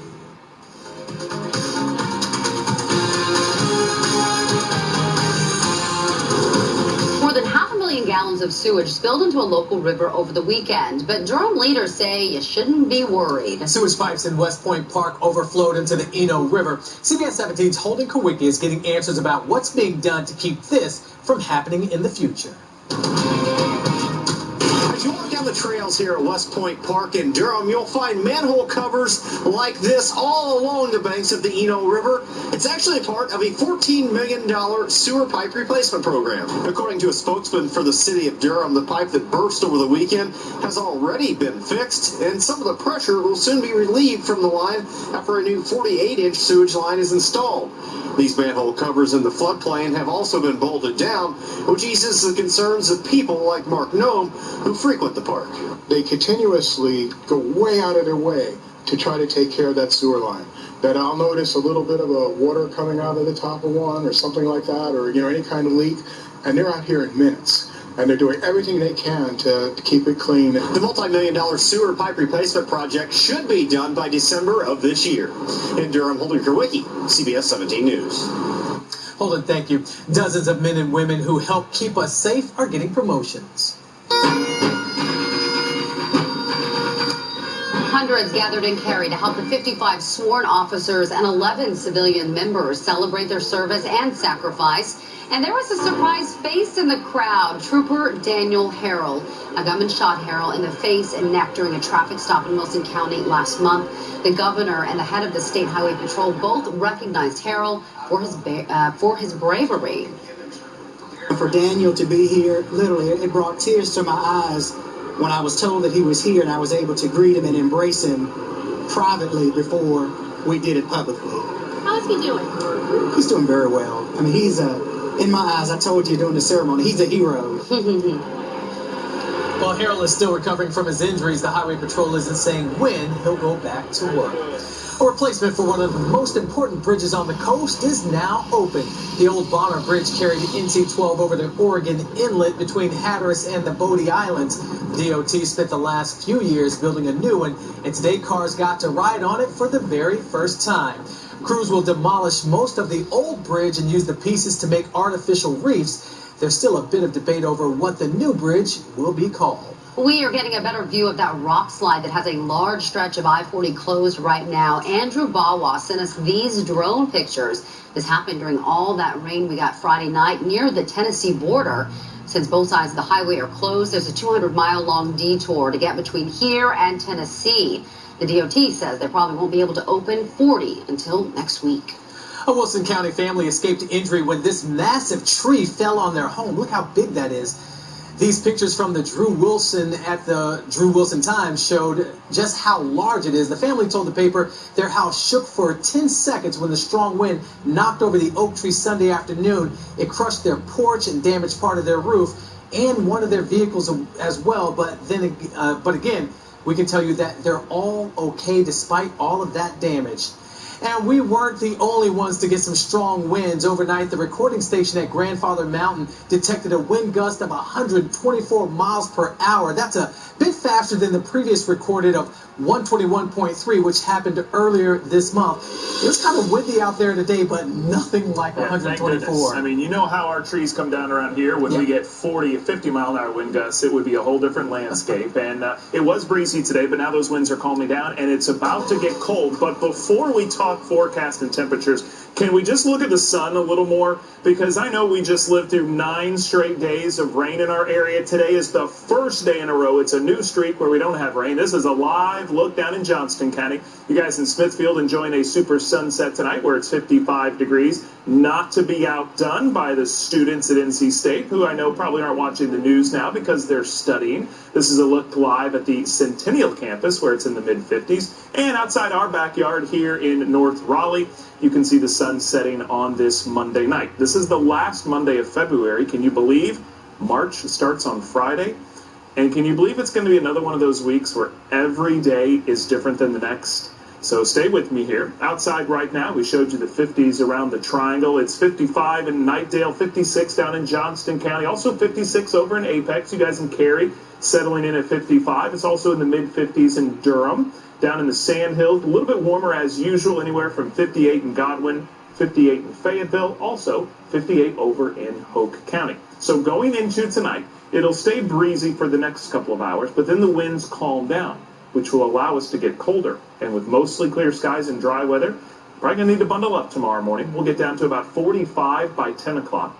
More than 500,000 gallons of sewage spilled into a local river over the weekend, but Durham leaders say you shouldn't be worried. Sewage pipes in West Point Park overflowed into the Eno River. CBS 17's Holden Kowicki is getting answers about what's being done to keep this from happening in the future. As you walk down the trails here at West Point Park in Durham, you'll find manhole covers like this all along the banks of the Eno River. It's actually part of a $14 million sewer pipe replacement program. According to a spokesman for the city of Durham, the pipe that burst over the weekend has already been fixed, and some of the pressure will soon be relieved from the line after a new 48-inch sewage line is installed. These manhole covers in the floodplain have also been bolted down, which eases the concerns of people like Mark Noem, who frequent the park. They continuously go way out of their way to try to take care of that sewer line. That I'll notice a little bit of a water coming out of the top of one or something like that, or any kind of leak, and they're out here in minutes. And they're doing everything they can to keep it clean. The multi-million-dollar sewer pipe replacement project should be done by December of this year. In Durham, Holden Kowicki, CBS 17 News. Holden, thank you. Dozens of men and women who help keep us safe are getting promotions. Hundreds gathered in Cary to help the 55 sworn officers and 11 civilian members celebrate their service and sacrifice. And there was a surprise face in the crowd. Trooper Daniel Harrell. A gunman shot Harrell in the face and neck during a traffic stop in Wilson County last month. The governor and the head of the State Highway Patrol both recognized Harrell for his bravery. For Daniel to be here, literally, it brought tears to my eyes when I was told that he was here and I was able to greet him and embrace him privately before we did it publicly. How is he doing? He's doing very well. I mean, he's in my eyes, I told you during the ceremony, he's a hero. While Harrell is still recovering from his injuries, the Highway Patrol isn't saying when he'll go back to work. A replacement for one of the most important bridges on the coast is now open. The old Bonner Bridge carried NC-12 over the Oregon Inlet between Hatteras and the Bodie Islands. DOT spent the last few years building a new one, and today cars got to ride on it for the very first time. Crews will demolish most of the old bridge and use the pieces to make artificial reefs. There's still a bit of debate over what the new bridge will be called. We are getting a better view of that rock slide that has a large stretch of I-40 closed right now. Andrew Bawa sent us these drone pictures. This happened during all that rain we got Friday night near the Tennessee border. Since both sides of the highway are closed, there's a 200-mile-long detour to get between here and Tennessee. The DOT says they probably won't be able to open 40 until next week. A Wilson County family escaped injury when this massive tree fell on their home. Look how big that is. These pictures from the Drew Wilson at the Drew Wilson Times showed just how large it is. The family told the paper their house shook for 10 seconds when the strong wind knocked over the oak tree Sunday afternoon. It crushed their porch and damaged part of their roof and one of their vehicles as well. But again, we can tell you that they're all okay despite all of that damage. And we weren't the only ones to get some strong winds. Overnight, the recording station at Grandfather Mountain detected a wind gust of 124 miles per hour. That's a bit faster than the previous recorded of 121.3, which happened earlier this month. It was kind of windy out there today, but nothing like 124. I mean, you know how our trees come down around here. When we get 40 or 50 mile an hour wind gusts, it would be a whole different landscape. And it was breezy today, but now those winds are calming down, and it's about to get cold. But before we talk forecast and temperatures, Can we just look at the sun a little more? Because I know we just lived through 9 straight days of rain in our area. Today is the first day in a row. It's a new streak where we don't have rain. This is a live look down in Johnston County. You guys in Smithfield enjoying a super sunset tonight where it's 55 degrees. Not to be outdone by the students at NC State, who I know probably aren't watching the news now because they're studying. This is a look live at the Centennial campus where it's in the mid-50s. And outside our backyard here in North Raleigh, you can see the sun setting on this Monday night. This is the last Monday of February. Can you believe March starts on Friday? And can you believe it's going to be another one of those weeks where every day is different than the next? So stay with me here. Outside right now, we showed you the 50s around the triangle. It's 55 in Knightdale, 56 down in Johnston County, also 56 over in Apex. You guys in Cary settling in at 55. It's also in the mid-50s in Durham. Down in the Sandhills, a little bit warmer as usual, anywhere from 58 in Godwin, 58 in Fayetteville, also 58 over in Hoke County. So going into tonight, it'll stay breezy for the next couple of hours, but then the winds calm down, which will allow us to get colder. And with mostly clear skies and dry weather, probably going to need to bundle up tomorrow morning. We'll get down to about 45 by 10 o'clock,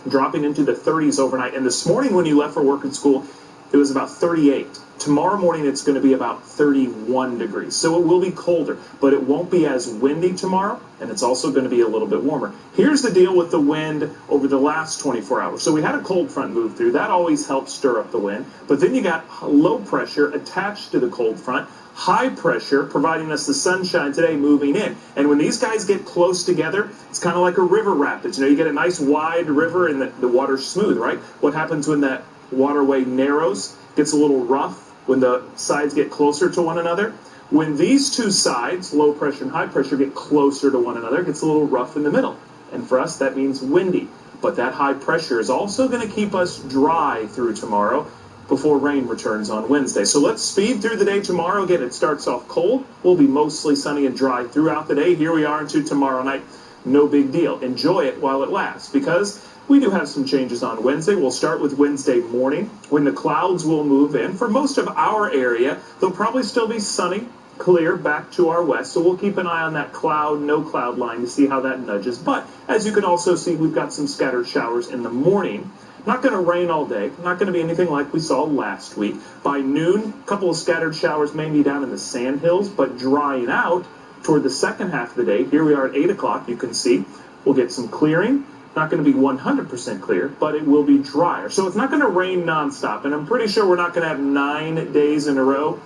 dropping into the 30s overnight. And this morning when you left for work and school, it was about 38. Tomorrow morning, it's going to be about 31 degrees. So it will be colder, but it won't be as windy tomorrow, and it's also going to be a little bit warmer. Here's the deal with the wind over the last 24 hours. So we had a cold front move through. That always helps stir up the wind. But then you got low pressure attached to the cold front, high pressure providing us the sunshine today moving in. And when these guys get close together, it's kind of like a river rapids. You know, you get a nice wide river and the water's smooth, right? What happens when that waterway narrows, gets a little rough when the sides get closer to one another? When these two sides, low pressure and high pressure, get closer to one another, it gets a little rough in the middle. And for us, that means windy. But that high pressure is also going to keep us dry through tomorrow before rain returns on Wednesday. So let's speed through the day tomorrow. Again, it starts off cold. We'll be mostly sunny and dry throughout the day. Here we are into tomorrow night. No big deal. Enjoy it while it lasts, because we do have some changes on Wednesday. We'll start with Wednesday morning when the clouds will move in. For most of our area, they'll probably still be sunny, clear back to our west. So we'll keep an eye on that cloud, no cloud line to see how that nudges. But as you can also see, we've got some scattered showers in the morning. Not going to rain all day. Not going to be anything like we saw last week. By noon, a couple of scattered showers maybe down in the Sandhills, but drying out toward the second half of the day. Here we are at 8 o'clock. You can see we'll get some clearing. Not going to be 100% clear, but it will be drier. So it's not going to rain nonstop, and I'm pretty sure we're not going to have 9 days in a row,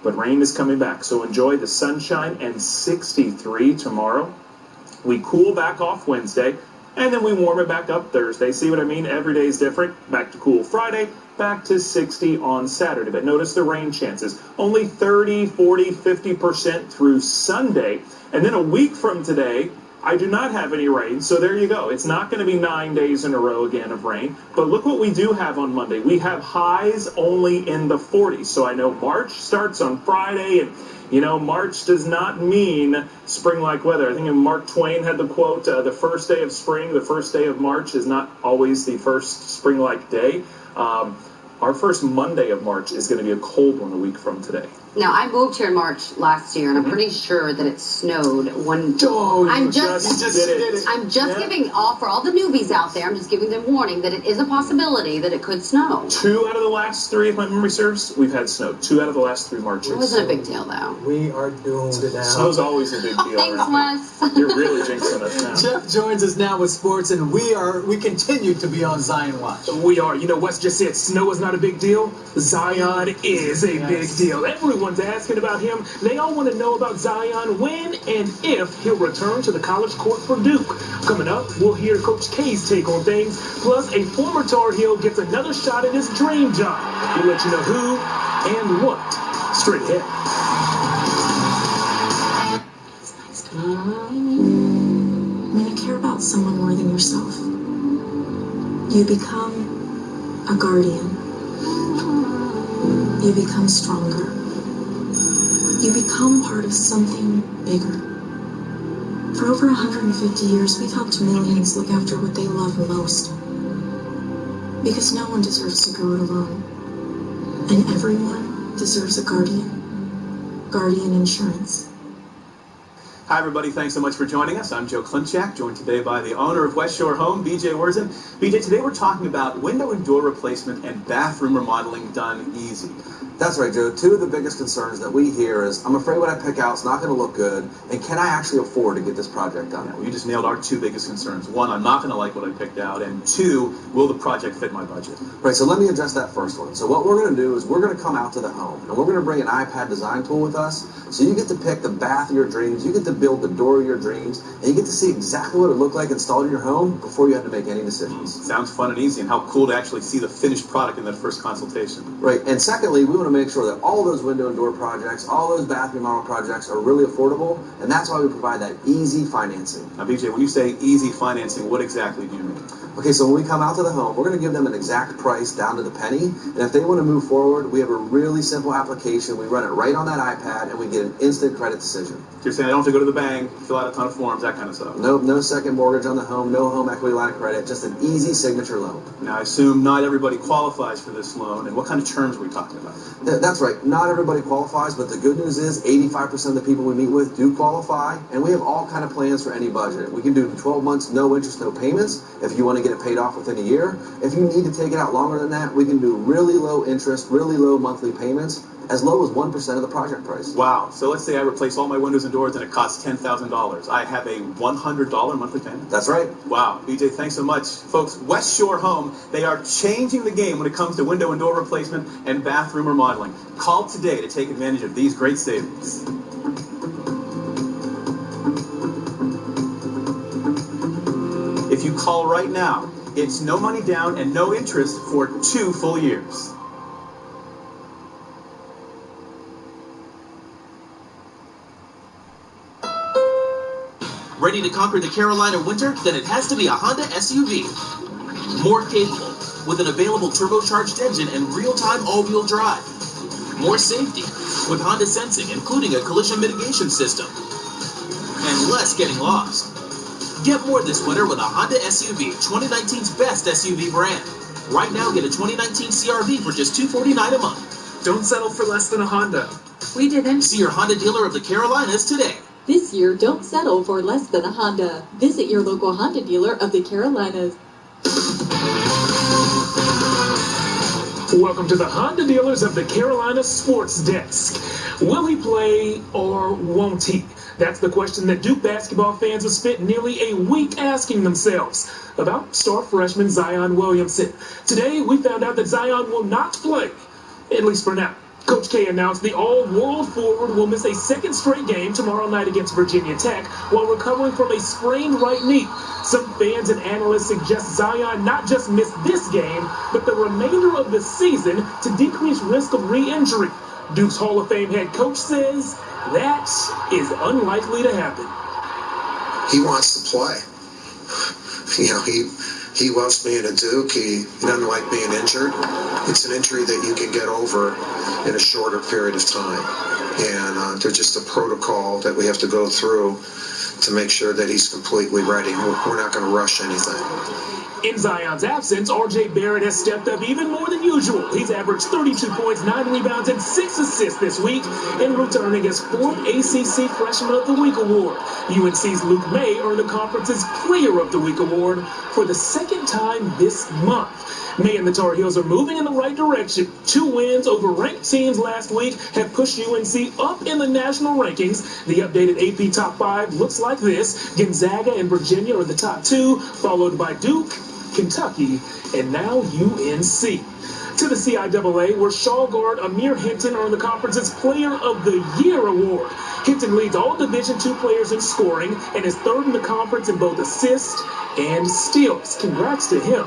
but rain is coming back. So enjoy the sunshine and 63 tomorrow. We cool back off Wednesday, and then we warm it back up Thursday. See what I mean? Every day is different. Back to cool Friday, back to 60 on Saturday. But notice the rain chances. Only 30, 40, 50% through Sunday. And then a week from today, I do not have any rain, so there you go. It's not going to be 9 days in a row again of rain. But look what we do have on Monday. We have highs only in the 40s. So I know March starts on Friday, and, you know, March does not mean spring-like weather. I think Mark Twain had the quote, the first day of spring, the first day of March is not always the first spring-like day. Our first Monday of March is going to be a cold one a week from today. Now, I moved here in March last year, and I'm pretty sure that it snowed when... Oh, I'm just giving for all the newbies out there, I'm just giving them warning that it is a possibility that it could snow. 2 out of the last 3, if my memory serves, we've had snow. 2 out of the last 3 Marches. It wasn't a big deal, though. We are doomed now. Snow's always a big deal. Thanks, Wes. You're really jinxing us now. Jeff joins us now with sports, and we continue to be on Zion Watch. We are. You know, Wes just said snow is not a big deal. Zion is a big deal. Everyone's asking about him. They all want to know about Zion, when and if he'll return to the college court for Duke. Coming up, we'll hear Coach K's take on things. Plus, a former Tar Heel gets another shot at his dream job. We'll let you know who and what straight ahead. When you care about someone more than yourself, you become a guardian. You become stronger. You become part of something bigger. For over 150 years, we've helped millions look after what they love most. Because no one deserves to go it alone. And everyone deserves a guardian. Guardian Insurance. Hi, everybody. Thanks so much for joining us. I'm Joe Klimchak, joined today by the owner of West Shore Home, BJ Wurzen. BJ, today we're talking about window and door replacement and bathroom remodeling done easy. That's right, Joe. Two of the biggest concerns that we hear is, I'm afraid what I pick out is not going to look good, and can I actually afford to get this project done? Well, you just nailed our two biggest concerns. One, I'm not going to like what I picked out, and two, will the project fit my budget? Right, so let me address that first one. So what we're going to do is we're going to come out to the home, and we're going to bring an iPad design tool with us, so you get to pick the bath of your dreams, you get to build the door of your dreams, and you get to see exactly what it looked like installed in your home before you have to make any decisions. Sounds fun and easy, and how cool to actually see the finished product in that first consultation. Right, and secondly, we want to make sure that all those window and door projects, all those bathroom remodel projects are really affordable, and that's why we provide that easy financing. Now, BJ, when you say easy financing, what exactly do you mean? Okay, so when we come out to the home, we're going to give them an exact price down to the penny, and if they want to move forward, we have a really simple application. We run it right on that iPad, and we get an instant credit decision. So you're saying I don't have to go to the bank, fill out a ton of forms, that kind of stuff? Nope, no second mortgage on the home, no home equity line of credit, just an easy signature loan. Now, I assume not everybody qualifies for this loan, and what kind of terms are we talking about? That's right, not everybody qualifies, but the good news is 85% of the people we meet with do qualify, and we have all kind of plans for any budget. We can do 12 months, no interest, no payments, if you want to get it paid off within a year. If you need to take it out longer than that, we can do really low interest, really low monthly payments, as low as 1% of the project price. Wow. So let's say I replace all my windows and doors and it costs $10,000. I have a $100 monthly payment? That's right. Wow. BJ, thanks so much. Folks, West Shore Home, they are changing the game when it comes to window and door replacement and bathroom remodeling. Call today to take advantage of these great savings. If you call right now, it's no money down and no interest for 2 full years. Ready to conquer the Carolina winter? Then it has to be a Honda SUV. More capable, with an available turbocharged engine and real-time all-wheel drive. More safety, with Honda sensing, including a collision mitigation system. And less getting lost. Get more this winter with a Honda SUV, 2019's best SUV brand. Right now, get a 2019 CR-V for just $249 a month. Don't settle for less than a Honda. We didn't. See your Honda dealer of the Carolinas today. This year, don't settle for less than a Honda. Visit your local Honda dealer of the Carolinas. Welcome to the Honda Dealers of the Carolina Sports Desk. Will he play or won't he? That's the question that Duke basketball fans have spent nearly a week asking themselves about star freshman Zion Williamson. Today, we found out that Zion will not play, at least for now. Coach K announced the all-world forward will miss a second straight game tomorrow night against Virginia Tech while recovering from a sprained right knee. Some fans and analysts suggest Zion not just miss this game, but the remainder of the season to decrease risk of re-injury. Duke's Hall of Fame head coach says that is unlikely to happen. He wants to play. You know, he loves being at Duke. He doesn't like being injured. It's an injury that you can get over in a shorter period of time. And there's just a protocol that we have to go through to make sure that he's completely ready. We're not going to rush anything. In Zion's absence, R.J. Barrett has stepped up even more than usual. He's averaged 32 points, 9 rebounds, and 6 assists this week, and returning his 4th ACC Freshman of the Week award. UNC's Luke May earned the conference's Player of the Week award for the second time this month. May and the Tar Heels are moving in the right direction. 2 wins over ranked teams last week have pushed UNC up in the national rankings. The updated AP Top 5 looks like this. Gonzaga and Virginia are the top 2, followed by Duke, Kentucky, and now UNC. To the CIAA, where Shaw guard Amir Hinton earned the conference's Player of the Year award. Hinton leads all Division II players in scoring and is 3rd in the conference in both assists and steals. Congrats to him.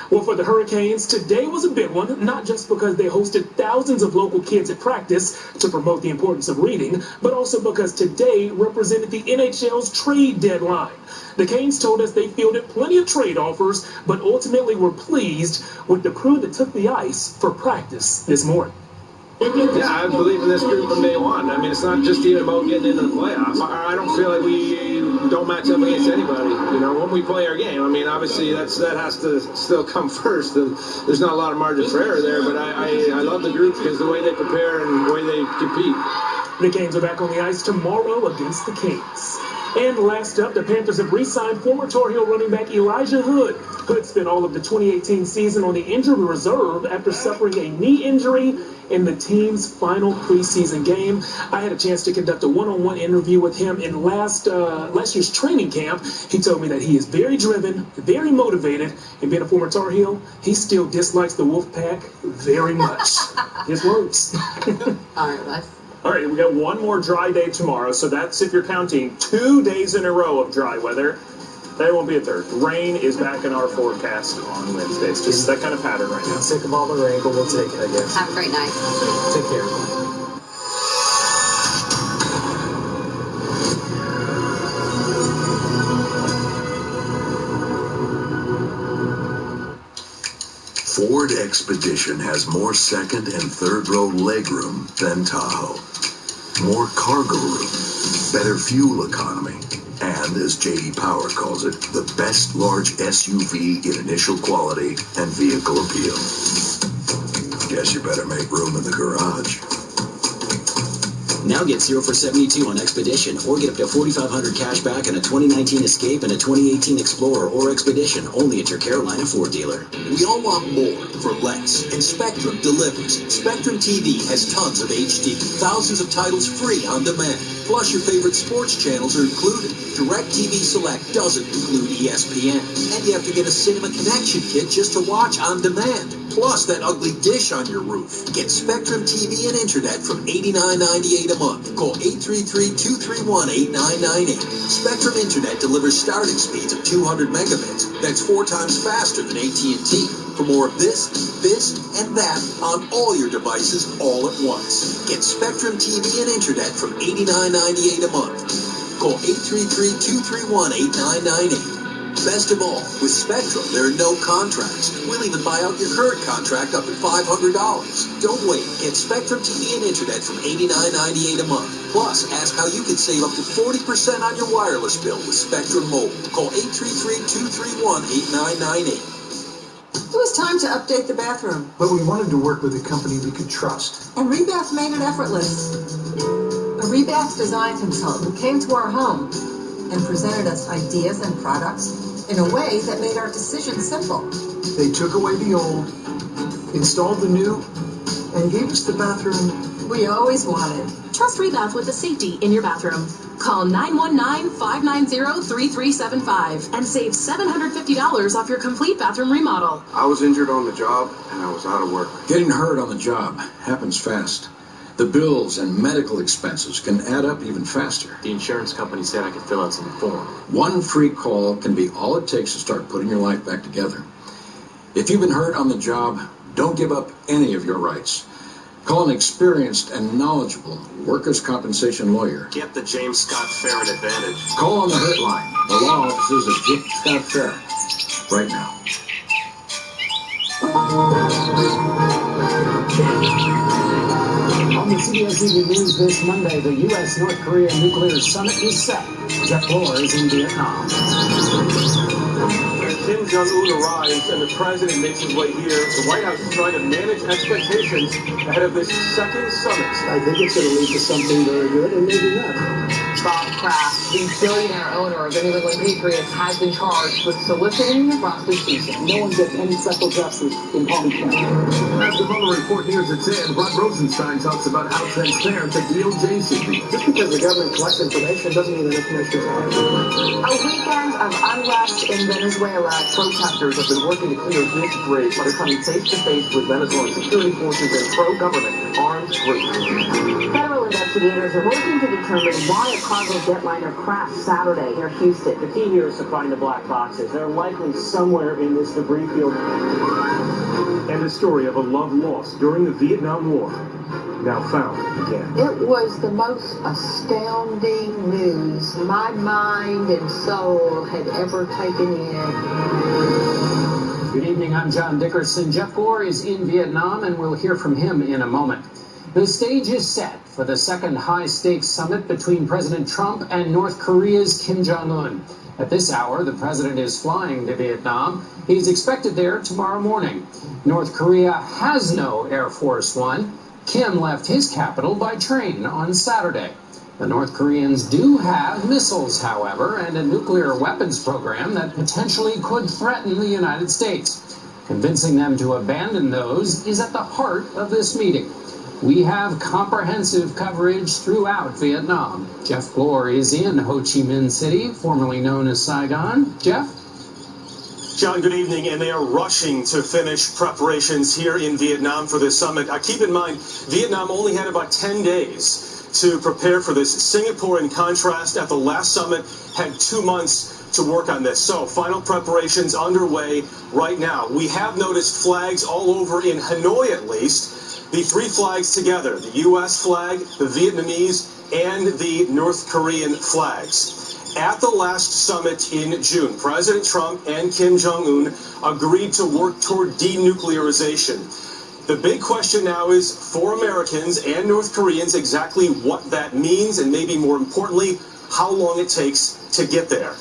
Well, for the Hurricanes, today was a big one, not just because they hosted thousands of local kids at practice to promote the importance of reading, but also because today represented the NHL's trade deadline. The Canes told us they fielded plenty of trade offers, but ultimately were pleased with the crew that took the ice for practice this morning. Yeah, I believe in this group from day one. I mean, it's not just even about getting into the playoffs. I don't feel like we don't match up against anybody, you know, when we play our game. I mean, obviously that has to still come first, and there's not a lot of margin for error there, but I love the group because the way they prepare and the way they compete. The Canes are back on the ice tomorrow against the Kings. And last up, the Panthers have re-signed former Tar Heel running back Elijah Hood. Hood spent all of the 2018 season on the injured reserve after suffering a knee injury in the team's final preseason game. I had a chance to conduct a one-on-one interview with him in last year's training camp. He told me that he is very driven, very motivated, and being a former Tar Heel, he still dislikes the Wolfpack very much. His words. All right, Les. All right, we got one more dry day tomorrow, so that's, if you're counting, 2 days in a row of dry weather. There won't be a third. Rain is back in our forecast on Wednesday. It's just that kind of pattern right now. I'm sick of all the rain, but we'll take it, I guess. Have a great night. Take care. Ford Expedition has more second and third row legroom than Tahoe. More cargo room, better fuel economy, and, as J.D. Power calls it, the best large SUV in initial quality and vehicle appeal. Guess you better make room in the garage. Now get 0 for 72 on Expedition, or get up to $4,500 cash back on a 2019 Escape and a 2018 Explorer or Expedition, only at your Carolina Ford dealer. We all want more for less, and Spectrum delivers. Spectrum TV has tons of HD, thousands of titles free on demand. Plus, your favorite sports channels are included. DirecTV Select doesn't include ESPN. And you have to get a Cinema Connection kit just to watch on demand. Plus, that ugly dish on your roof. Get Spectrum TV and Internet from $89.98 a month. Call 833-231-8998. Spectrum Internet delivers starting speeds of 200 megabits. That's 4 times faster than AT&T. For more of this, and that on all your devices all at once. Get Spectrum TV and Internet from $89.98 a month. Call 833-231-8998. Best of all, with Spectrum, there are no contracts. We'll even buy out your current contract up to $500. Don't wait. Get Spectrum TV and Internet from $89.98 a month. Plus, ask how you can save up to 40% on your wireless bill with Spectrum Mobile. Call 833-231-8998. It was time to update the bathroom. But we wanted to work with a company we could trust. And Rebath made it effortless. A Rebath design consultant came to our home and presented us ideas and products in a way that made our decision simple. They took away the old, installed the new, and gave us the bathroom we always wanted. Trust Rebath with the safety in your bathroom. Call 919-590-3375 and save $750 off your complete bathroom remodel. I was injured on the job, and I was out of work. Getting hurt on the job happens fast. The bills and medical expenses can add up even faster. The insurance company said I could fill out some form. One free call can be all it takes to start putting your life back together. If you've been hurt on the job, don't give up any of your rights. Call an experienced and knowledgeable workers' compensation lawyer. Get the James Scott Farron advantage. Call on the Hurt Line, the law offices of James Scott Farron, right now. On the CBS Evening News this Monday, the U.S.-North Korea nuclear summit is set. Jeff Bloor is in Vietnam. Kim Jong-un arrives and the president makes his way here. The White House is trying to manage expectations ahead of this second summit. I think it's going to lead to something very good, and maybe not. Bob Kraft, the billionaire owner of New England Patriots, has been charged with soliciting prostitution. No one gets any special justice in Palm County. As the Mueller report nears its end, Rod Rosenstein talks about how transparent the DOJ should be. Just because the government collects information doesn't mean the information is accurate. A weekend of unrest in Venezuela. Protesters have been working to clear this bridge, but are coming face-to-face with Venezuelan security forces and pro-government armed groups. Federal investigators are working to determine why a cargo jetliner crashed Saturday near Houston. The key here is to find the black boxes. They're likely somewhere in this debris field. And the story of a love lost during the Vietnam War, now found again. It was the most astounding news my mind and soul had ever taken in. Good evening, I'm John Dickerson. Jeff Bloor is in Vietnam, and we'll hear from him in a moment. The stage is set for the second high-stakes summit between President Trump and North Korea's Kim Jong-un. At this hour, the president is flying to Vietnam. He's expected there tomorrow morning. North Korea has no Air Force One. Kim left his capital by train on Saturday. The North Koreans do have missiles, however, and a nuclear weapons program that potentially could threaten the United States. Convincing them to abandon those is at the heart of this meeting. We have comprehensive coverage throughout Vietnam. Jeff Glor is in Ho Chi Minh City, formerly known as Saigon. Jeff? John, good evening. And they are rushing to finish preparations here in Vietnam for this summit. Keep in mind, Vietnam only had about 10 days to prepare for this. Singapore, in contrast, at the last summit, had 2 months to work on this. So, final preparations underway right now. We have noticed flags all over in Hanoi, at least. The three flags together, the U.S. flag, the Vietnamese, and the North Korean flags. At the last summit in June, President Trump and Kim Jong-un agreed to work toward denuclearization. The big question now is, for Americans and North Koreans, exactly what that means, and maybe more importantly, how long it takes to get there.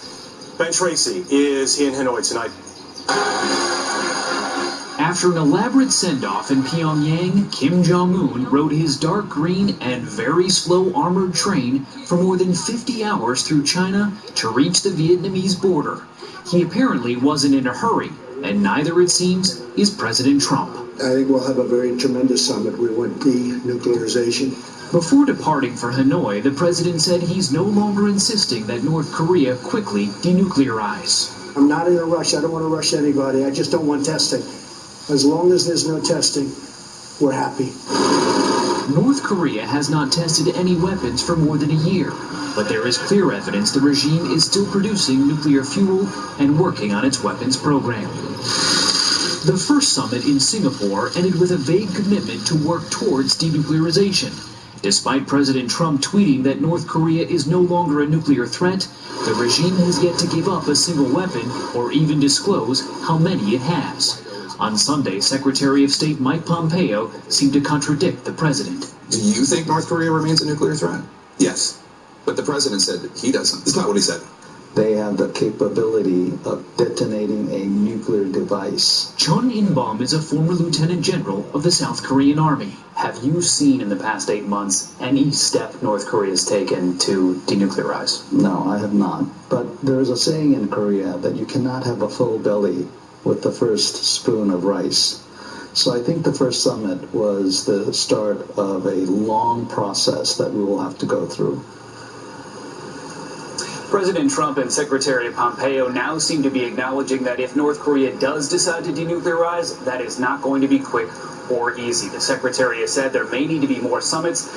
Ben Tracy is in Hanoi tonight. After an elaborate send-off in Pyongyang, Kim Jong-un rode his dark green and very slow armored train for more than 50 hours through China to reach the Vietnamese border. He apparently wasn't in a hurry, and neither, it seems, is President Trump. I think we'll have a very tremendous summit. We want denuclearization. Before departing for Hanoi, the president said he's no longer insisting that North Korea quickly denuclearize. I'm not in a rush. I don't want to rush anybody. I just don't want testing. As long as there's no testing, we're happy. North Korea has not tested any weapons for more than a year, but there is clear evidence the regime is still producing nuclear fuel and working on its weapons program. The first summit in Singapore ended with a vague commitment to work towards denuclearization. Despite President Trump tweeting that North Korea is no longer a nuclear threat, the regime has yet to give up a single weapon or even disclose how many it has. On Sunday, Secretary of State Mike Pompeo seemed to contradict the president. Do you think North Korea remains a nuclear threat? Yes. But the president said that he doesn't. It's not what he said. They have the capability of detonating a nuclear device. Chun In-bom is a former lieutenant general of the South Korean Army. Have you seen in the past 8 months any step North Korea has taken to denuclearize? No, I have not. But there is a saying in Korea that you cannot have a full belly with the first spoon of rice. So I think the first summit was the start of a long process that we will have to go through. President Trump and Secretary Pompeo now seem to be acknowledging that if North Korea does decide to denuclearize, that is not going to be quick or easy. The Secretary has said there may need to be more summits.